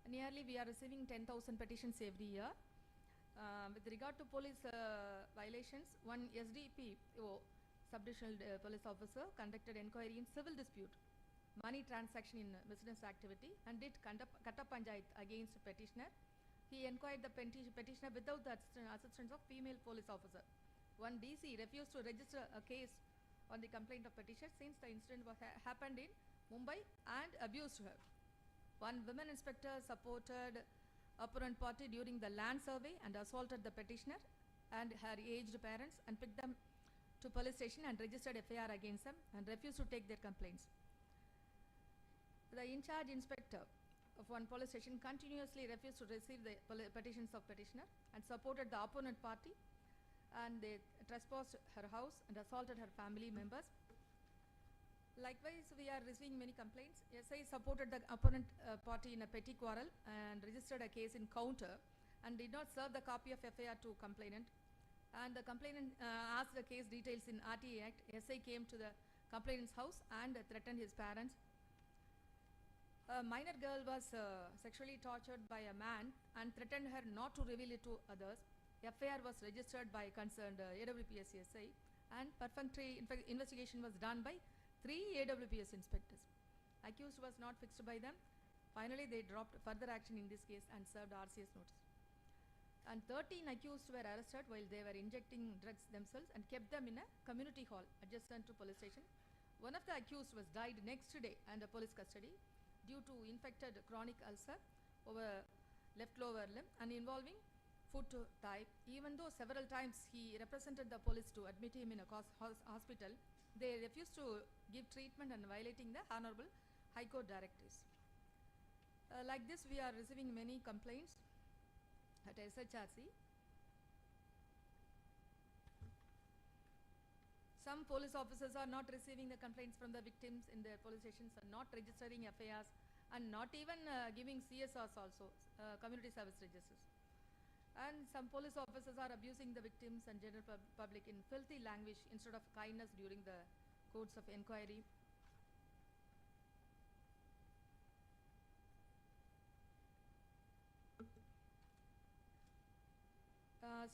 Nearly we are receiving 10,000 petitions every year. With regard to police violations, one SDPO, Subdivisional Police Officer, conducted inquiry in civil dispute, money transaction in business activity, and did Katta Panchayat against petitioner. He inquired the petitioner without the assistance of female police officer. One DC refused to register a case on the complaint of petitioner since the incident was happened in Mumbai and abused her. One women inspector supported opponent party during the land survey and assaulted the petitioner and her aged parents and picked them to police station and registered FIR against them and refused to take their complaints. The in-charge inspector of one police station continuously refused to receive the petitions of petitioner and supported the opponent party, and they trespassed her house and assaulted her family members. Likewise, we are receiving many complaints. SI supported the opponent party in a petty quarrel and registered a case in counter and did not serve the copy of FIR to complainant. And the complainant asked the case details in RTA Act. SI came to the complainant's house and threatened his parents. A minor girl was sexually tortured by a man and threatened her not to reveal it to others. FIR was registered by concerned AWPS SI, and perfunctory investigation was done by 3 AWPS inspectors. Accused was not fixed by them. Finally, they dropped further action in this case and served RCS notice. And 13 accused were arrested while they were injecting drugs themselves and kept them in a community hall adjacent to police station. One of the accused was died next day under police custody due to infected chronic ulcer over left lower limb and involving foot to thigh. Even though several times he represented the police to admit him in a hospital, they refused to give treatment and violating the Honorable High Court directives. Like this, we are receiving many complaints at SHRC. Some police officers are not receiving the complaints from the victims in their police stations and not registering FIRs and not even giving CSRs also, community service registers. And some police officers are abusing the victims and general public in filthy language instead of kindness during the courts of inquiry.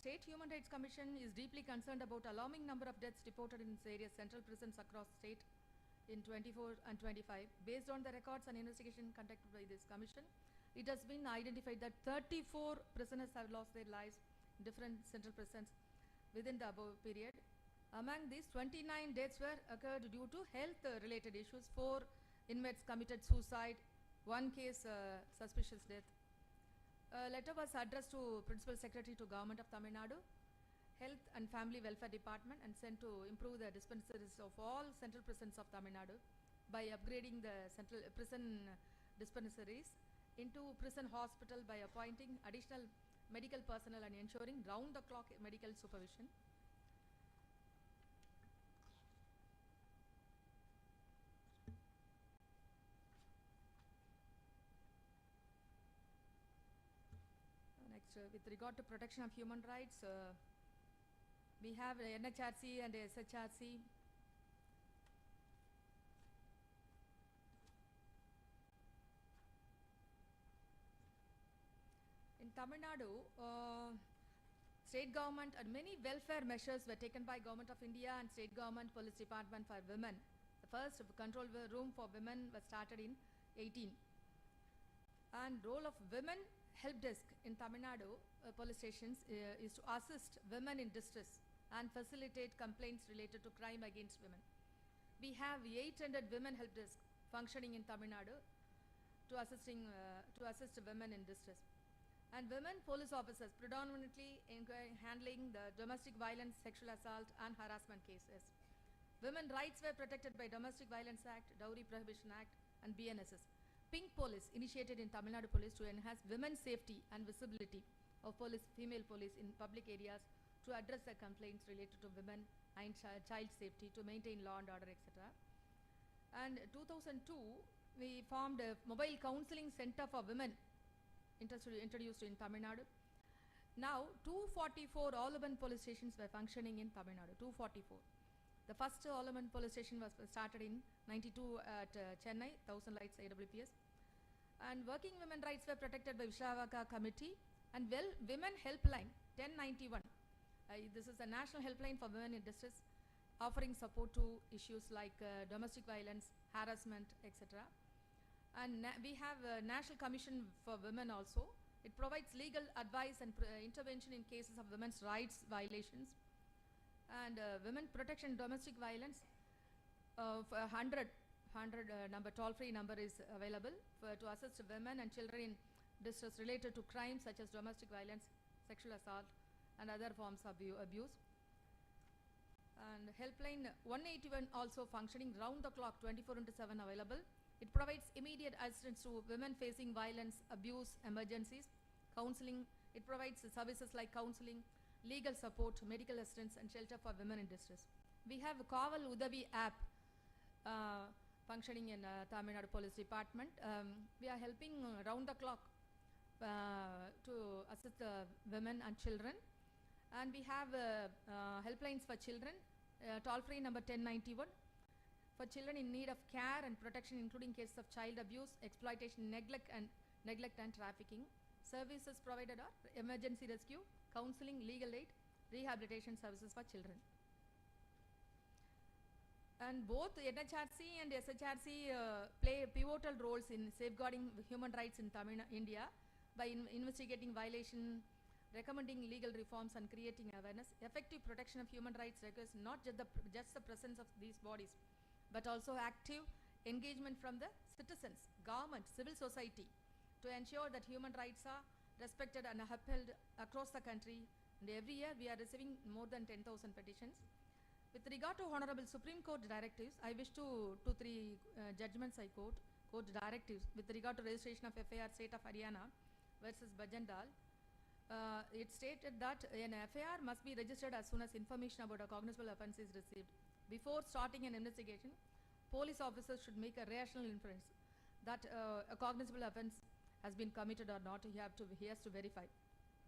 State Human Rights Commission is deeply concerned about alarming number of deaths reported in various central prisons across state in 24 and 25. Based on the records and investigation conducted by this commission, it has been identified that 34 prisoners have lost their lives in different central prisons within the above period. Among these, 29 deaths were occurred due to health-related issues. 4 inmates committed suicide. 1 case suspicious death. A letter was addressed to Principal Secretary to Government of Tamil Nadu, Health and Family Welfare Department, and sent to improve the dispensaries of all central prisons of Tamil Nadu by upgrading the central prison dispensaries into prison hospital by appointing additional medical personnel and ensuring round-the-clock medical supervision. Next, with regard to protection of human rights, we have NHRC and SHRC. In Tamil Nadu, state government and many welfare measures were taken by Government of India and state government police department for women. The first control room for women was started in 18. And role of women help desk in Tamil Nadu police stations is to assist women in distress and facilitate complaints related to crime against women. We have 800 women help desk functioning in Tamil Nadu to assist women in distress. And women police officers predominantly handling the domestic violence, sexual assault and harassment cases. Women rights were protected by Domestic Violence Act, Dowry Prohibition Act and BNSS. Pink Police initiated in Tamil Nadu Police to enhance women's safety and visibility of female police in public areas to address the complaints related to women and child safety, to maintain law and order, etc. And 2002, we formed a mobile counseling center for women introduced in Tamil Nadu. Now, 244 all-women police stations were functioning in Tamil Nadu, 244. The first all-women police station was started in 92 at Chennai, 1000 Lights AWPS. And working women rights were protected by Vishavaka Committee and Women Helpline 1091. This is a national helpline for women in distress, offering support to issues like domestic violence, harassment, etc. And we have a National Commission for Women also. It provides legal advice and intervention in cases of women's rights violations. And women protection domestic violence, 100 number, toll-free number is available to assist women and children in distress related to crimes such as domestic violence, sexual assault and other forms of abuse. And helpline 181 also functioning round the clock, 24/7 available. It provides immediate assistance to women facing violence, abuse, emergencies, counseling. It provides services like counseling, legal support, medical assistance and shelter for women in distress. We have a Kaval Udavi app functioning in Tamil Nadu Police Department. We are helping round the clock to assist women and children. And we have helplines for children, toll-free number 1091. For children in need of care and protection, including cases of child abuse, exploitation, neglect and trafficking. Services provided are emergency rescue, counseling, legal aid, rehabilitation services for children. And both NHRC and SHRC play pivotal roles in safeguarding human rights in India by investigating violation, recommending legal reforms and creating awareness. Effective protection of human rights requires not just the presence of these bodies, but also active engagement from the citizens, government, civil society to ensure that human rights are respected and upheld across the country. And every year we are receiving more than 10,000 petitions. With regard to Honorable Supreme Court directives, I wish to three judgments I quote directives with regard to registration of FIR State of Haryana versus Bajandal. It stated that an FIR must be registered as soon as information about a cognizable offence is received. Before starting an investigation, police officers should make a rational inference that a cognizable offence has been committed or not. He has to verify.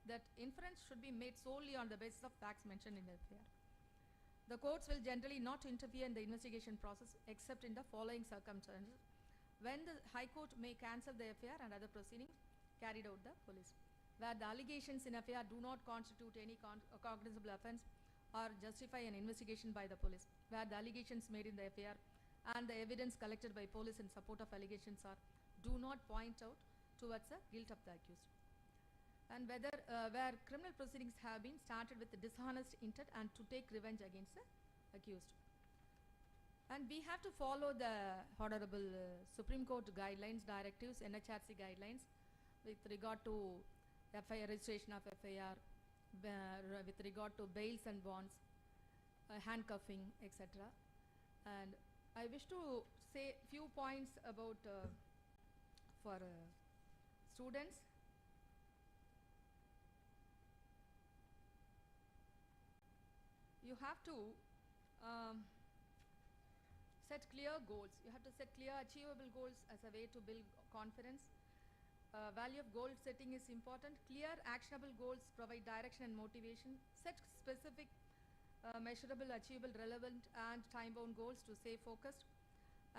That inference should be made solely on the basis of facts mentioned in the FIR. The courts will generally not interfere in the investigation process except in the following circumstances: when the High Court may cancel the FIR and other proceedings carried out the police, where the allegations in FIR do not constitute any cognizable offence or justify an investigation by the police, where the allegations made in the FIR and the evidence collected by police in support of allegations do not point out towards the guilt of the accused, and whether where criminal proceedings have been started with dishonest intent and to take revenge against the accused. And we have to follow the Honorable Supreme Court guidelines, directives, NHRC guidelines with regard to FIR, registration of FIR, with regard to bails and bonds, handcuffing, etc. And I wish to say few points about for Students, you have to um, set clear goals. You have to set clear achievable goals as a way to build confidence. Value of goal setting is important. Clear actionable goals provide direction and motivation. Set specific measurable, achievable, relevant and time-bound goals to stay focused,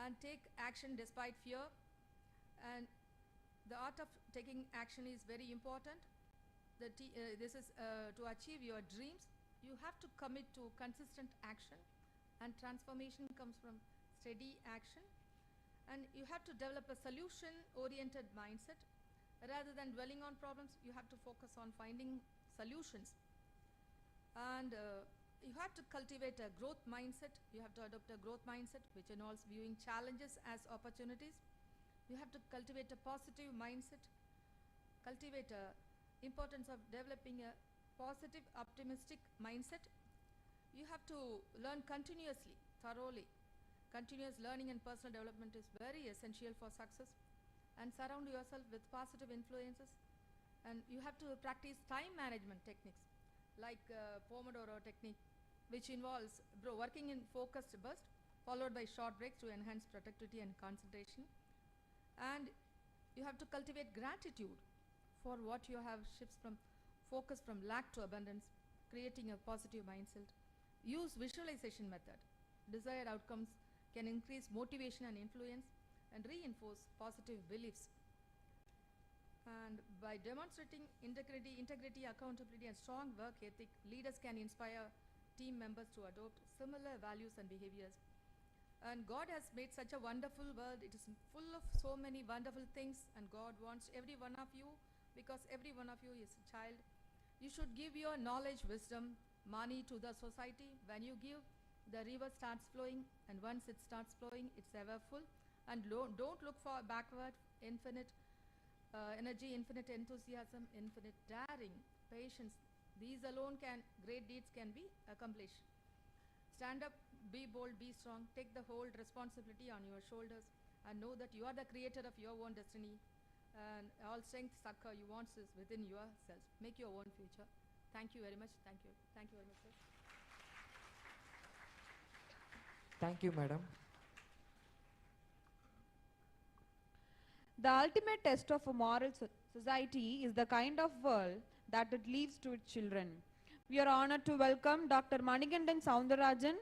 and take action despite fear. And the art of taking action is very important. This is to achieve your dreams. You have to commit to consistent action, and transformation comes from steady action. And you have to develop a solution-oriented mindset. Rather than dwelling on problems, you have to focus on finding solutions. And you have to cultivate a growth mindset. You have to adopt a growth mindset which involves viewing challenges as opportunities. You have to cultivate a positive mindset. Cultivate a importance of developing a positive, optimistic mindset. You have to learn continuously, thoroughly. Continuous learning and personal development is very essential for success. And surround yourself with positive influences. And you have to practice time management techniques like Pomodoro technique, which involves working in focused bursts followed by short breaks to enhance productivity and concentration. And you have to cultivate gratitude for what you have, shifts from focus from lack to abundance, creating a positive mindset. Use visualization method. Desired outcomes can increase motivation and influence and reinforce positive beliefs. And by demonstrating integrity, accountability and strong work ethic, leaders can inspire team members to adopt similar values and behaviors. And God has made such a wonderful world. It is full of so many wonderful things, and God wants every one of you, because every one of you is a child. You should give your knowledge, wisdom, money to the society. When you give, the river starts flowing, and once it starts flowing, it's ever full. And don't look for backward. Infinite energy, infinite enthusiasm, infinite daring, patience. These alone great deeds can be accomplished. Stand up, be bold, be strong. Take the whole responsibility on your shoulders and know that you are the creator of your own destiny. And all strength, succor you want is within yourself. Make your own future. Thank you very much. Thank you. Thank you very much, sir. Thank you, madam. The ultimate test of a moral society is the kind of world that it leaves to its children. We are honored to welcome Dr. Manikandan Soundarajan,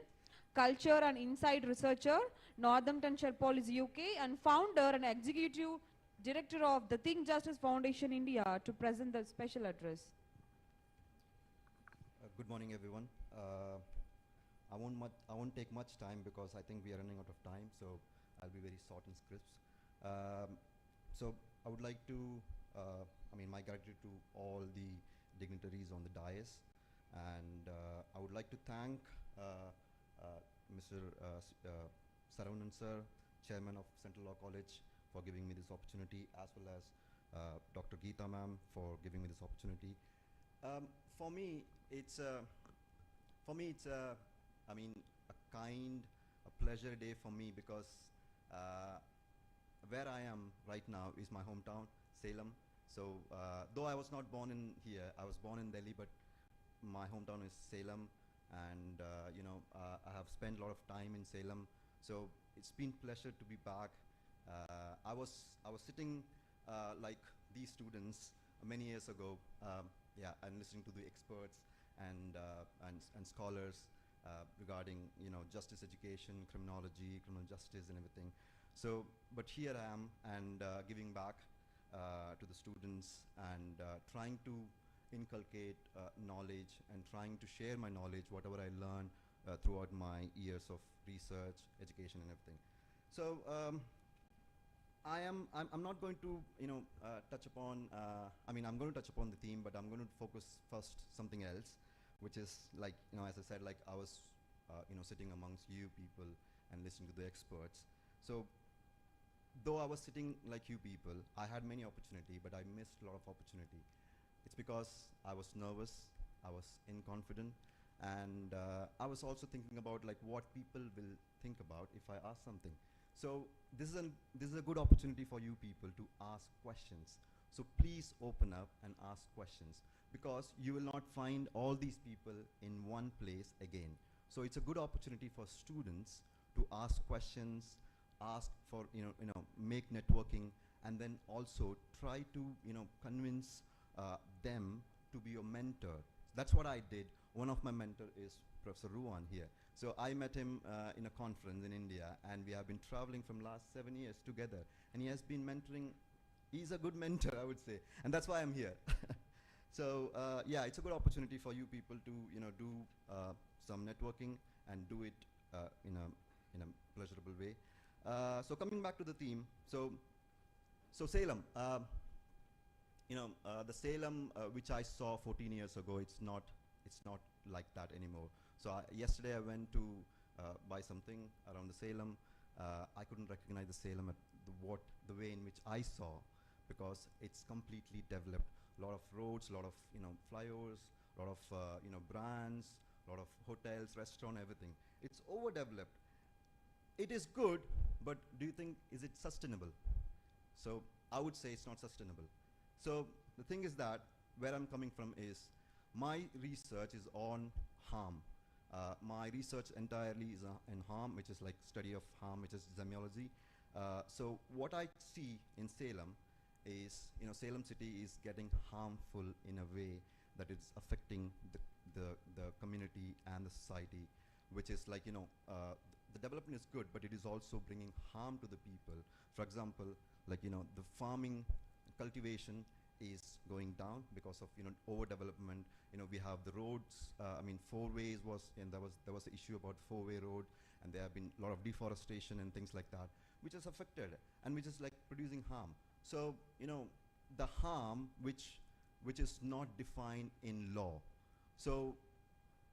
Culture and Insight Researcher, Northamptonshire Police UK, and Founder and Executive Director of the Think Justice Foundation India, to present the special address. Good morning, everyone. I won't take much time because I think we are running out of time, so I'll be very short and crisp. So I would like to, my gratitude to all the dignitaries on the dais, and I would like to thank Mr. Saravanan sir, Chairman of Central Law College, for giving me this opportunity, as well as Dr. Geeta ma'am for giving me this opportunity. For me, it's a pleasure day for me, because where I am right now is my hometown, Salem. So though I was not born in here, I was born in Delhi, but my hometown is Salem, and I have spent a lot of time in Salem. So it's been pleasure to be back. I was sitting like these students many years ago, and listening to the experts and scholars regarding justice education, criminology, criminal justice, and everything. So, but here I am, and giving back to the students, and trying to inculcate knowledge, and trying to share my knowledge, whatever I learned throughout my years of research, education, and everything. So I'm not going to touch upon. I'm going to touch upon the theme, but I'm going to focus first something else, which is like as I said, like I was sitting amongst you people and listening to the experts. So though I was sitting like you people, I had many opportunity, but I missed a lot of opportunity. It's because I was nervous, I was inconfident, and I was also thinking about like what people will think about if I ask something. So this is a good opportunity for you people to ask questions, So please open up and ask questions, because you will not find all these people in one place again. So it's a good opportunity for students to ask questions, ask for, make networking, and then also try to, convince them to be your mentor. That's what I did. One of my mentor is Professor Ruan here. So I met him in a conference in India, and we have been traveling from last 7 years together. And he has been mentoring. He's a good mentor, I would say, and that's why I'm here. So yeah, it's a good opportunity for you people to, do some networking and do it in a pleasurable way. So coming back to the theme, so Salem, the Salem which I saw 14 years ago, it's not like that anymore. So yesterday I went to buy something around the Salem. I couldn't recognize the Salem at the way in which I saw, because it's completely developed. A lot of roads, a lot of flyovers, a lot of brands, a lot of hotels, restaurant, everything. It's overdeveloped. It is good, but do you think, is it sustainable? So I would say it's not sustainable. So the thing is that where I'm coming from is my research is on harm. My research entirely is in harm, which is like study of harm, which is semiology. So what I see in Salem is, Salem city is getting harmful in a way that it's affecting the community and the society, which is like, the development is good, but it is also bringing harm to the people. For example, like, the farming cultivation is going down because of, overdevelopment. We have the roads, I mean, four ways and there was an issue about four-way road, and there have been a lot of deforestation and things like that, which has affected and which is like producing harm. So, the harm which is not defined in law. So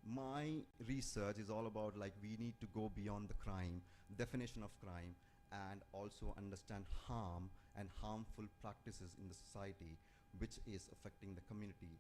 my research is all about, like, we need to go beyond the crime, definition of crime, and also understand harm and harmful practices in the society, which is affecting the community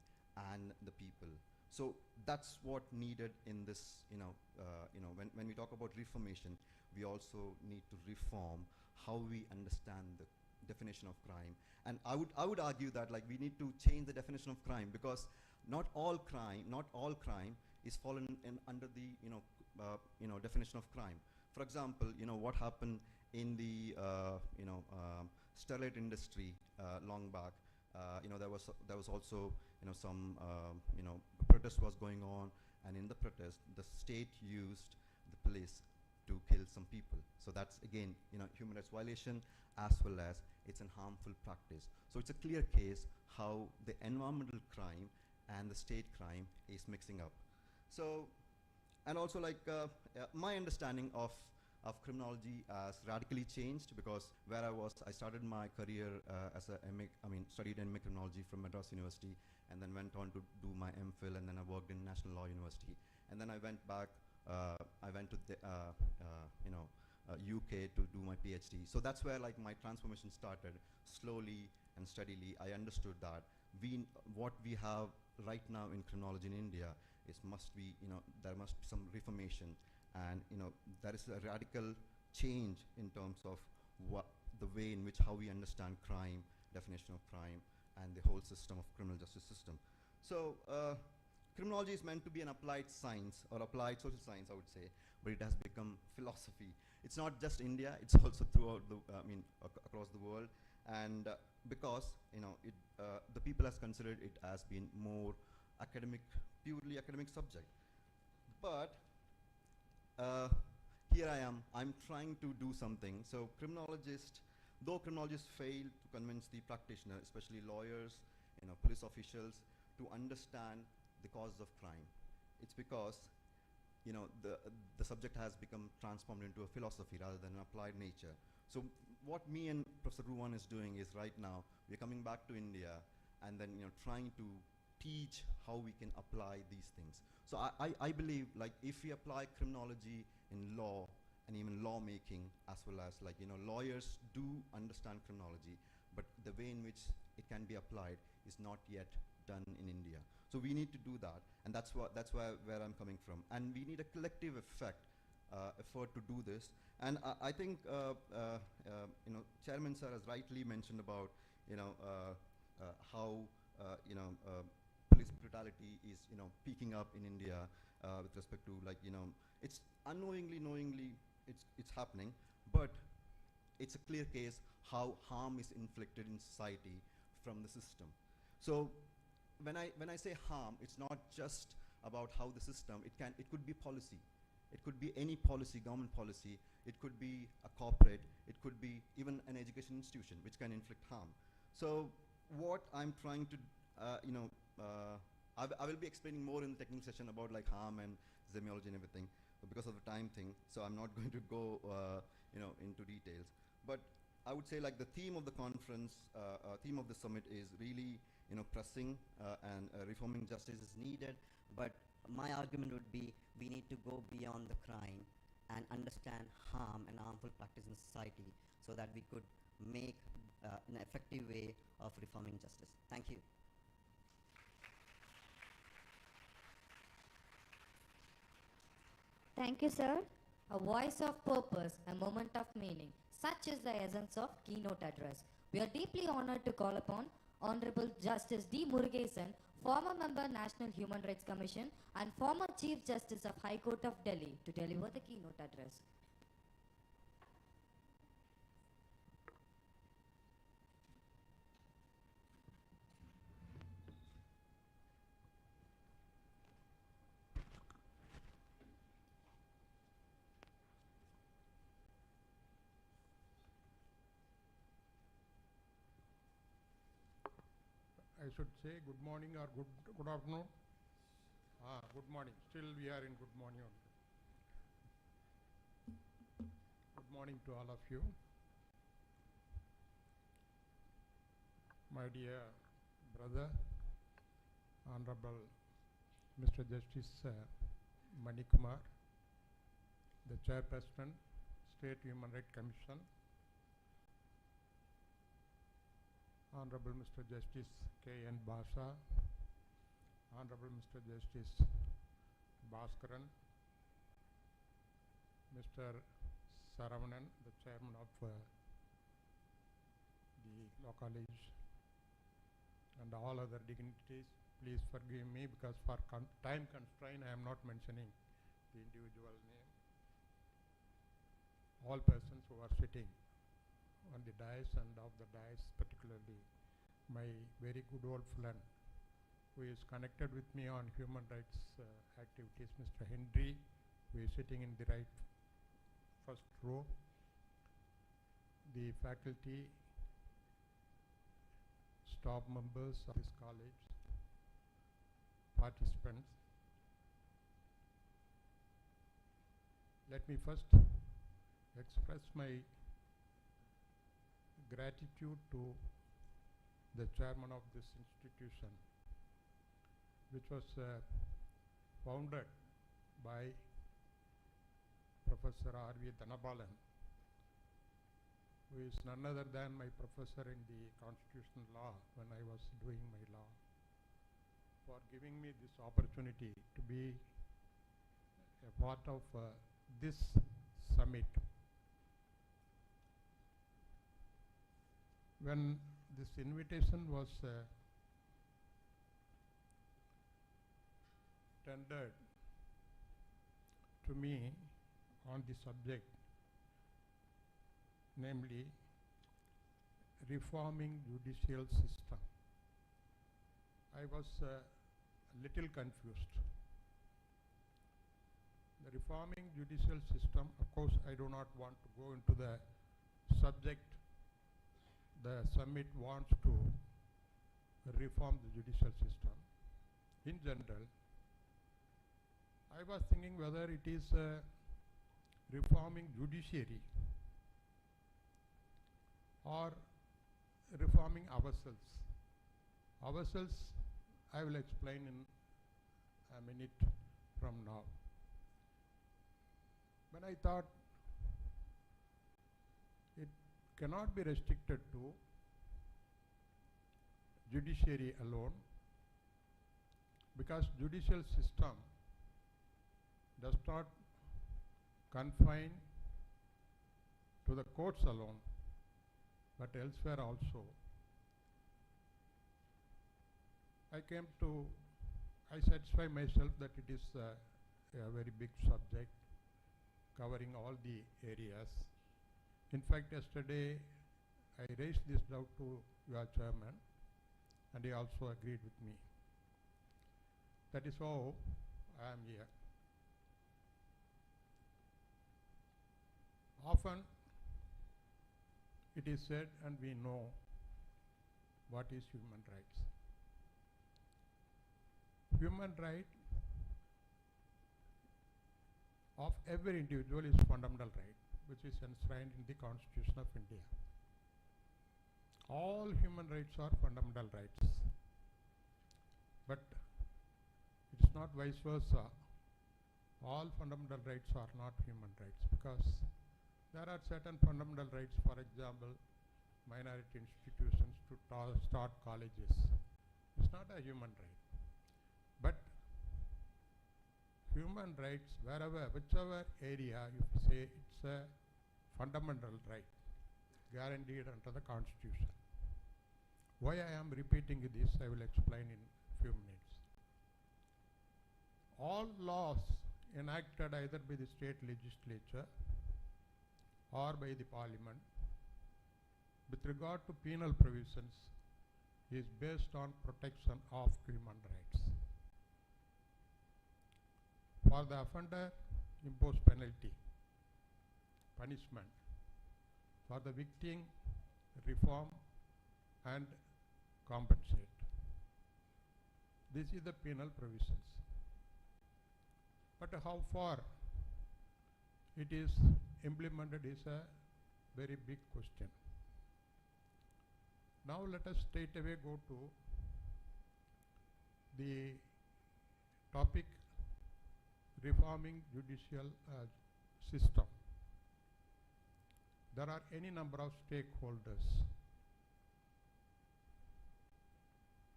and the people. So that's what needed in this, when we talk about reformation, we also need to reform how we understand the definition of crime. And I would argue that, like, we need to change the definition of crime, because not all crime is fallen under the definition of crime. For example, what happened in the steroid industry long back. There was also some protest was going on, and in the protest, the state used the police to kill some people. So that's again human rights violation, as well as it's a harmful practice. So it's a clear case how the environmental crime and the state crime is mixing up. So, and also, like, my understanding of criminology has radically changed, because where I started my career as a studied MA criminology from Madras University, and then went on to do my MPhil, and then I worked in National Law University, and then I went back. I went to the UK to do my PhD. So that's where, like, my transformation started. Slowly and steadily, I understood that what we have right now in criminology in India is there must be some reformation, and there is a radical change in terms of the way in which how we understand crime, definition of crime, and the whole system of criminal justice system. So criminology is meant to be an applied science, or applied social science, I would say, but it has become philosophy. It's not just India; it's also throughout across the world, and because the people has considered it as being more academic, purely academic subject. But here I am. I'm trying to do something. So though criminologists fail to convince the practitioner, especially lawyers, police officials, to understand the causes of crime, it's because the subject has become transformed into a philosophy rather than an applied nature. So what me and Professor Ruwan is doing is, right now we're coming back to India, and then trying to teach how we can apply these things. So I believe, like, if we apply criminology in law and even lawmaking, as well as, like, lawyers do understand criminology, but the way in which it can be applied is not yet done in India. So we need to do that, and that's where I'm coming from. And we need a collective effort to do this. And I think Chairman sir has rightly mentioned about how police brutality is peaking up in India with respect to it's unknowingly, knowingly it's happening, but it's a clear case how harm is inflicted in society from the system. So when I say harm, it's not just about how the system, it could be policy, it could be any policy, government policy, it could be a corporate, it could be even an education institution which can inflict harm. So what I'm trying to I will be explaining more in the technical session about like harm and semiology and everything, but because of the time thing, so I'm not going to go into details. But I would say like the theme of the conference, theme of the summit is really pressing, and reforming justice is needed. But my argument would be we need to go beyond the crime and understand harm and harmful practice in society so that we could make an effective way of reforming justice. Thank you. Thank you, sir. A voice of purpose, a moment of meaning. Such is the essence of keynote address. We are deeply honored to call upon Honorable Justice D. Murugesan, former member National Human Rights Commission and former Chief Justice of High Court of Delhi, to deliver the keynote address. I should say good morning or good afternoon. Good morning. Still we are in good morning only. Good morning to all of you. My dear brother, Honorable Mr. Justice Manikumar, the Chairperson, State Human Rights Commission, Honorable Mr. Justice K.N. Basha, Honorable Mr. Justice Bhaskaran, Mr. Saravanan, the Chairman of the Law College, and all other dignitaries, please forgive me because for time constraint I am not mentioning the individual name. All persons who are sitting on the dais and off the dais, particularly my very good old friend who is connected with me on human rights activities, Mr. Henry, who is sitting in the right first row, the faculty, staff members of this college, participants. Let me first express my gratitude to the chairman of this institution, which was founded by Professor R.V. Dhanabalan, who is none other than my professor in the constitutional law when I was doing my law, for giving me this opportunity to be a part of this summit. When this invitation was tendered to me on the subject, namely reforming judicial system, I was a little confused. The reforming judicial system, of course, I do not want to go into the subject. The summit wants to reform the judicial system. In general, I was thinking whether it is reforming judiciary or reforming ourselves. Ourselves, I will explain in a minute from now. But I thought it cannot be restricted to judiciary alone, because judicial system does not confine to the courts alone, but elsewhere also. I satisfy myself that it is a very big subject covering all the areas. In fact, yesterday I raised this doubt to your chairman and he also agreed with me. That is how I am here. Often it is said, and we know what is human rights. Human right of every individual is fundamental right, which is enshrined in the Constitution of India. All human rights are fundamental rights. But it is not vice versa. All fundamental rights are not human rights, because there are certain fundamental rights, for example, minority institutions to start colleges. It's not a human right. But human rights, whichever area you say, it's a fundamental right guaranteed under the Constitution. Why I am repeating this, I will explain in few minutes. All laws enacted either by the state legislature or by the parliament with regard to penal provisions is based on protection of human rights. For the offender, impose penalty, punishment. For the victim, reform and compensate. This is the penal provisions. But how far it is implemented is a very big question. Now let us straight away go to the topic, reforming judicial system. There are any number of stakeholders.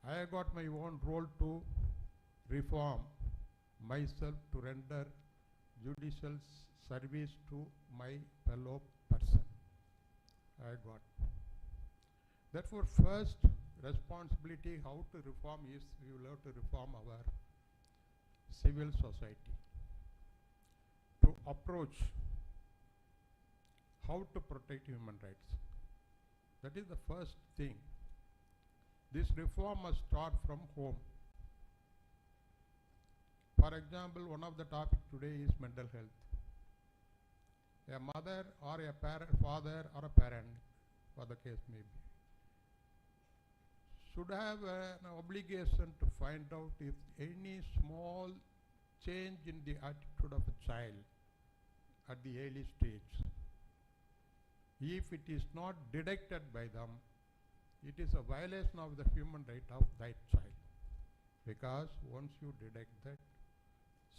I have got my own role to reform myself, to render judicial service to my fellow person. I got. Therefore, first responsibility how to reform is we will have to reform our civil society. To approach how to protect human rights. That is the first thing. This reform must start from home. For example, one of the topics today is mental health. A mother or a parent, father or a parent, for the case may be, should have an obligation to find out if any small change in the attitude of a child at the early stage, if it is not detected by them, it is a violation of the human right of that child. Because once you detect that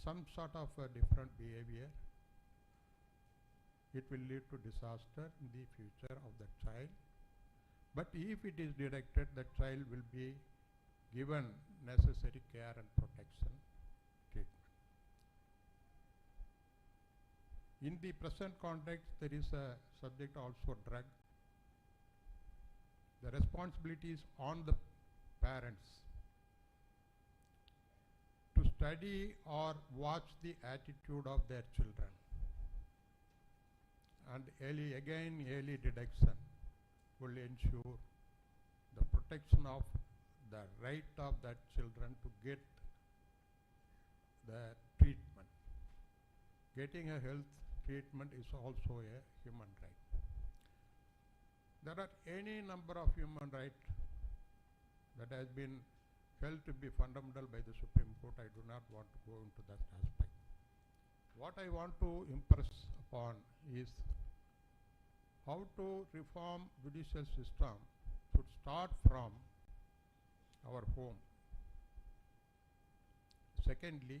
some sort of a different behavior, it will lead to disaster in the future of that child. But if it is detected, the child will be given necessary care and protection treatment. In the present context, there is a subject also drug. The responsibility is on the parents to study or watch the attitude of their children. And early detection will ensure the protection of the right of that children to get the treatment. Getting a health treatment is also a human right. There are any number of human rights that has been held to be fundamental by the Supreme Court. I do not want to go into that aspect. What I want to impress upon is how to reform judicial system should start from our home. Secondly,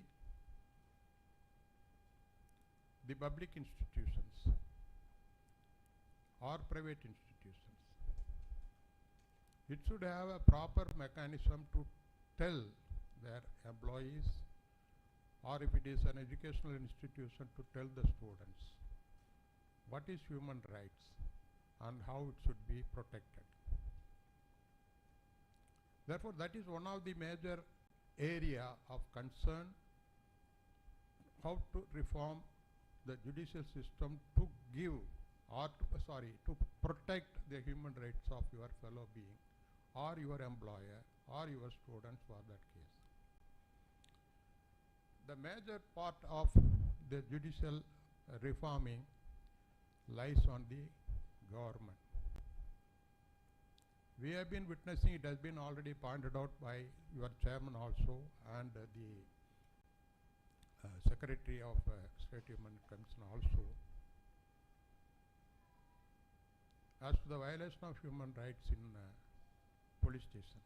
the public institutions or private institutions. It should have a proper mechanism to tell their employees, or if it is an educational institution, to tell the students what is human rights and how it should be protected. Therefore, that is one of the major area of concern, how to reform the judicial system to give or to protect the human rights of your fellow being or your employer or your students for that case. The major part of the judicial reforming lies on the government. We have been witnessing, it has been already pointed out by your chairman also and the Secretary of State Human Commission also, as to the violation of human rights in police station.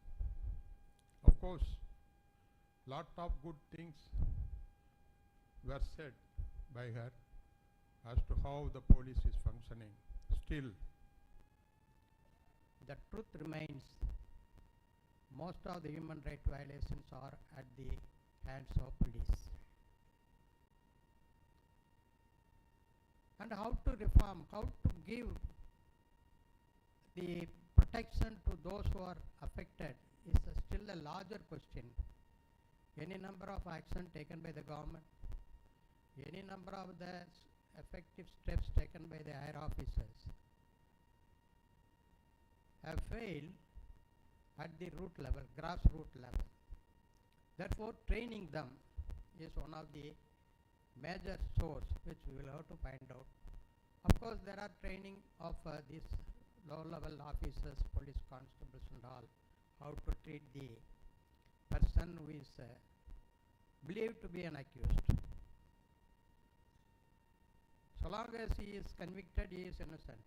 Of course, lot of good things were said by her as to how the police is functioning. Still, the truth remains, most of the human rights violations are at the hands of police. And how to reform, how to give the protection to those who are affected is still a larger question. Any number of action taken by the government, any number of the effective steps taken by the higher officers have failed at the root level, grassroots level. Therefore, training them is one of the major source which we will have to find out. Of course, there are training of these low-level officers, police constables and all, how to treat the person who is believed to be an accused. So long as he is convicted, he is innocent.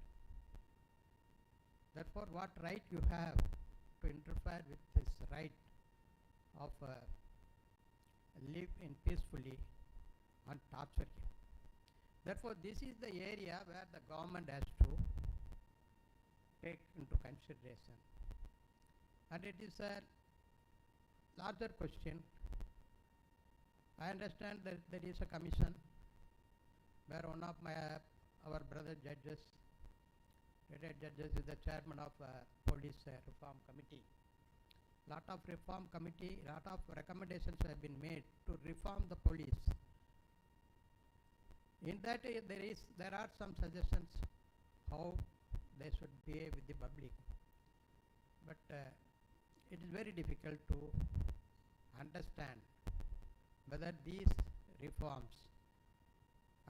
Therefore, what right you have to interfere with this right of live in peacefully and torture him. Therefore, this is the area where the government has to take into consideration. And it is a larger question. I understand that there is a commission where one of our brother judges, retired judges, is the chairman of police reform committee. Lot of reform committee, lot of recommendations have been made to reform the police. In that there are some suggestions how they should behave with the public, but it is very difficult to understand whether these reforms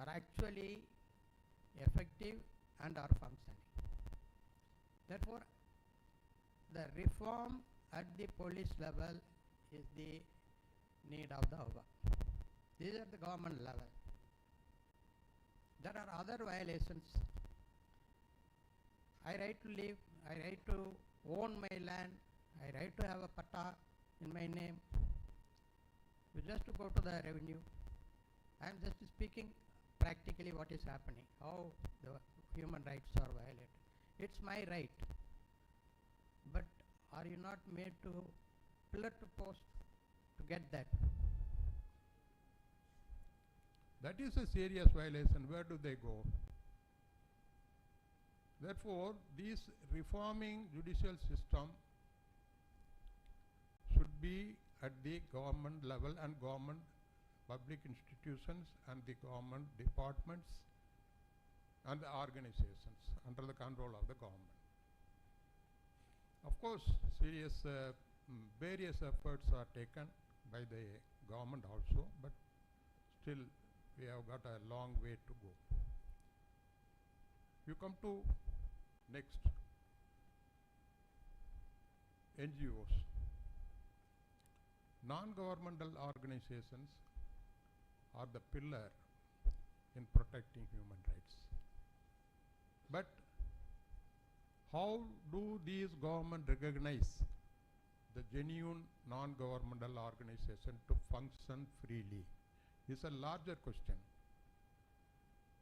are actually effective and are functioning. Therefore, the reform at the police level is the need of the hour. These are the government level. There are other violations. I right to live, I right to own my land, I right to have a patta in my name. You just go to the revenue. I am just speaking practically what is happening, how the human rights are violated. It's my right. But are you not made to pillar to post to get that? that is a serious violation. Where do they go? Therefore, this reforming judicial system should be at the government level and government public institutions and the government departments and the organizations under the control of the government. Of course, various efforts are taken by the government also, but still we have got a long way to go. You come to next, NGOs. Non-governmental organizations are the pillar in protecting human rights. But how do these government recognize the genuine non-governmental organization to function freely is a larger question.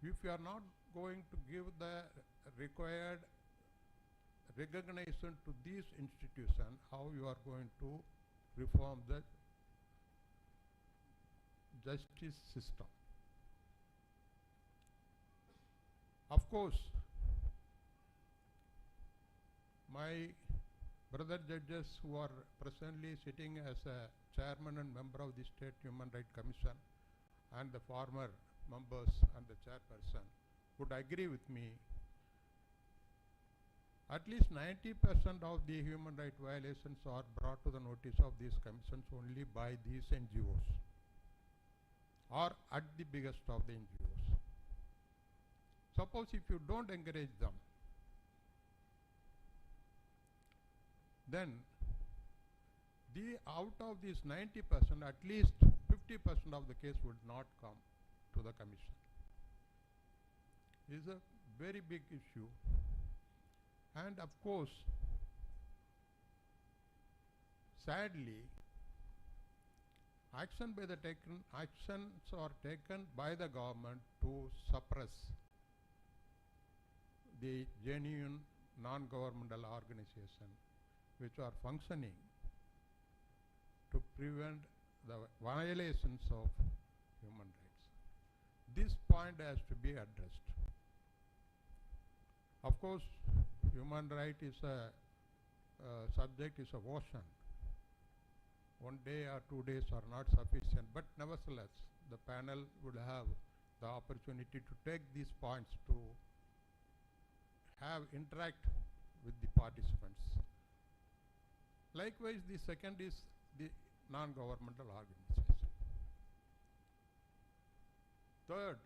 If you are not going to give the required recognition to these institutions, how you are going to reform the justice system? Of course, my brother judges who are presently sitting as a chairman and member of the State Human Rights Commission and the former members and the chairperson would agree with me. At least 90% of the human rights violations are brought to the notice of these commissions only by these NGOs, or at the biggest of the NGOs. Suppose if you don't encourage them, then out of these 90%, at least 50% of the case would not come to the commission. It is a very big issue. And of course, sadly, actions are taken by the government to suppress the genuine non-governmental organizations which are functioning to prevent the violations of human rights. This point has to be addressed. Of course, human right is a subject is a ocean. 1 day or 2 days are not sufficient, but nevertheless, the panel would have the opportunity to take these points to interact with the participants. Likewise, the second is the non-governmental organization. Third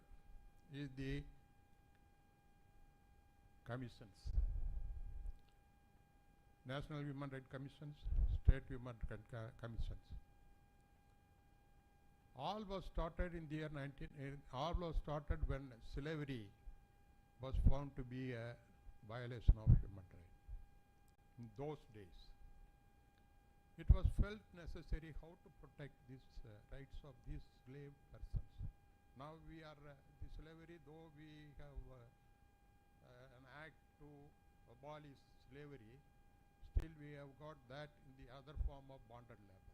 is the commissions. National Human Rights Commissions, State Human Rights Commissions. All was started in the year all was started when slavery was found to be a violation of human rights. In those days, it was felt necessary how to protect these rights of these slave persons. Now we are the slavery, though we have an act to abolish slavery, still we have got that in the other form of bonded labor.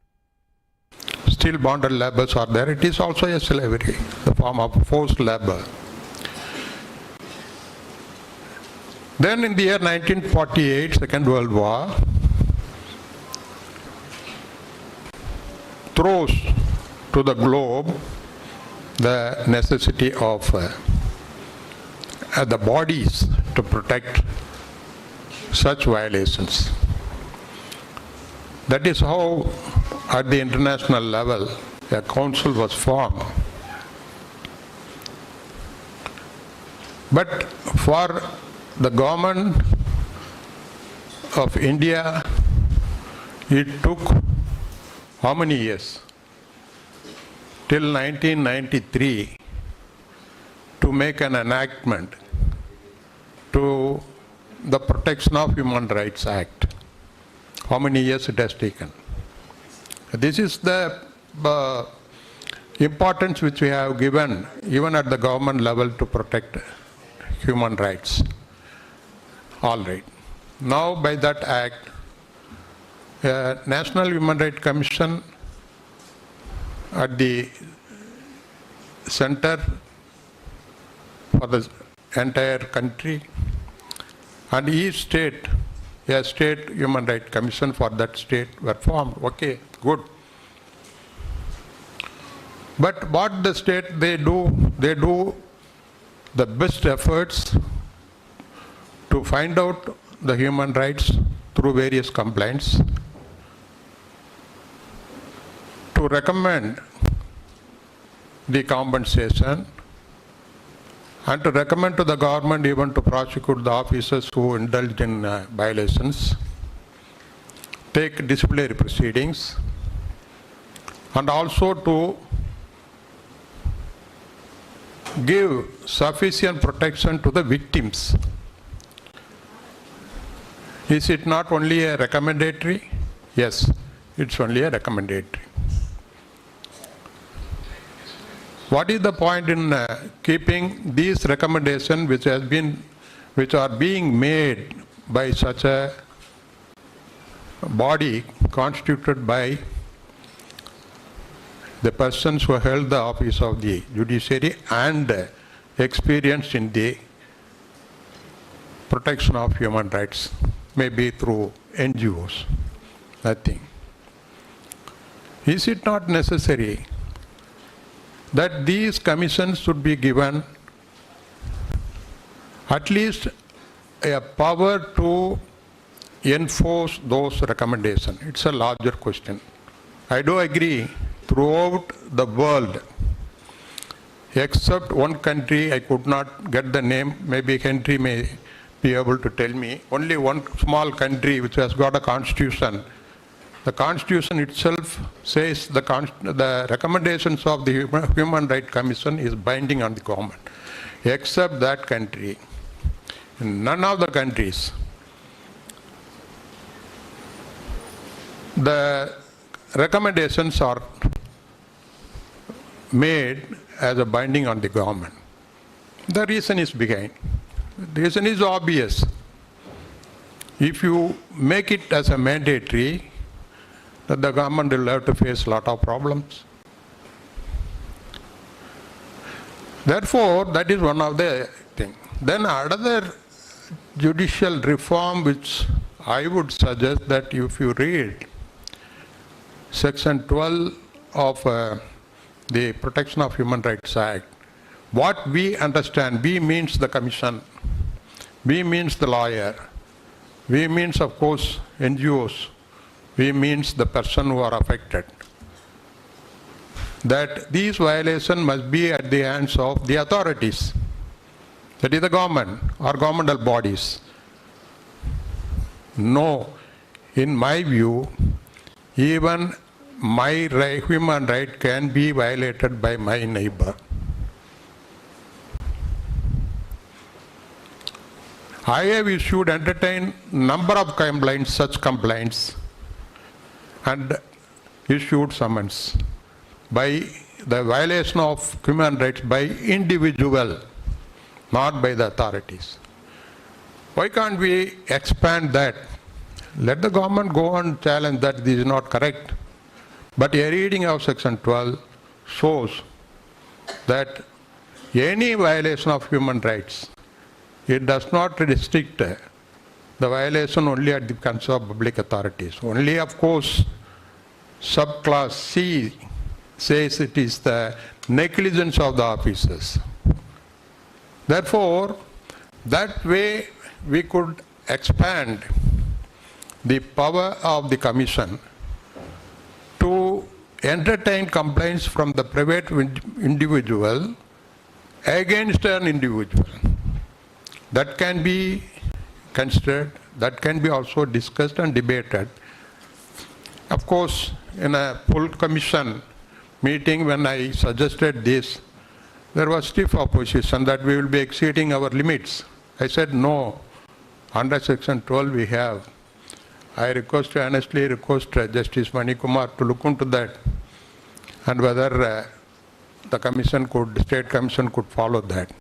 Still bonded labors are there. It is also a slavery, the form of forced labor. Then in the year 1948, Second World War, throws to the globe the necessity of the bodies to protect such violations. That is how, at the international level, a council was formed. But for the government of India, it took how many years? Till 1993 to make an enactment to the Protection of Human Rights Act. How many years it has taken? This is the importance which we have given even at the government level to protect human rights. All right. Now by that act, National Human Rights Commission at the center for the entire country, and each state, a state human rights commission for that state were formed. Okay, good. But what the state they do the best efforts to find out the human rights through various complaints, to recommend the compensation, and to recommend to the government even to prosecute the officers who indulged in violations, take disciplinary proceedings, and also to give sufficient protection to the victims. Is it not only a recommendatory? Yes, it's only a recommendatory. What is the point in keeping these recommendations which are being made by such a body constituted by the persons who held the office of the judiciary and experienced in the protection of human rights, maybe through NGOs. Nothing. Is it not necessary that these commissions should be given at least a power to enforce those recommendations? It's a larger question. I do agree throughout the world, except one country, I could not get the name, maybe Henry may be able to tell me, only one small country which has got a constitution. The constitution itself says the recommendations of the Human Rights Commission is binding on the government, except that country. In none of the countries, the recommendations are made as a binding on the government. The reason is behind. The reason is obvious. If you make it as a mandatory, then the government will have to face a lot of problems. Therefore, that is one of the things. Then another judicial reform which I would suggest, that if you read Section 12 of the Protection of Human Rights Act, what we understand, we means the commission, we means the lawyer, we means of course NGOs, we means the person who are affected, that these violations must be at the hands of the authorities, that is the government or governmental bodies. No, in my view, even my human right can be violated by my neighbor. I have issued, entertained number of complaints, such complaints, and issued summons by the violation of human rights by individual, not by the authorities. Why can't we expand that? Let the government go and challenge that this is not correct. But a reading of Section 12 shows that any violation of human rights, it does not restrict the violation only at the concern of public authorities. Only, of course, subclass C says it is the negligence of the officers. Therefore, that way we could expand the power of the Commission to entertain complaints from the private individual against an individual. That can be considered, that can be also discussed and debated. Of course, in a full commission meeting when I suggested this, there was stiff opposition that we will be exceeding our limits. I said no, under Section 12 we have. I honestly request Justice Manikumar to look into that and whether the commission could, state commission could follow that.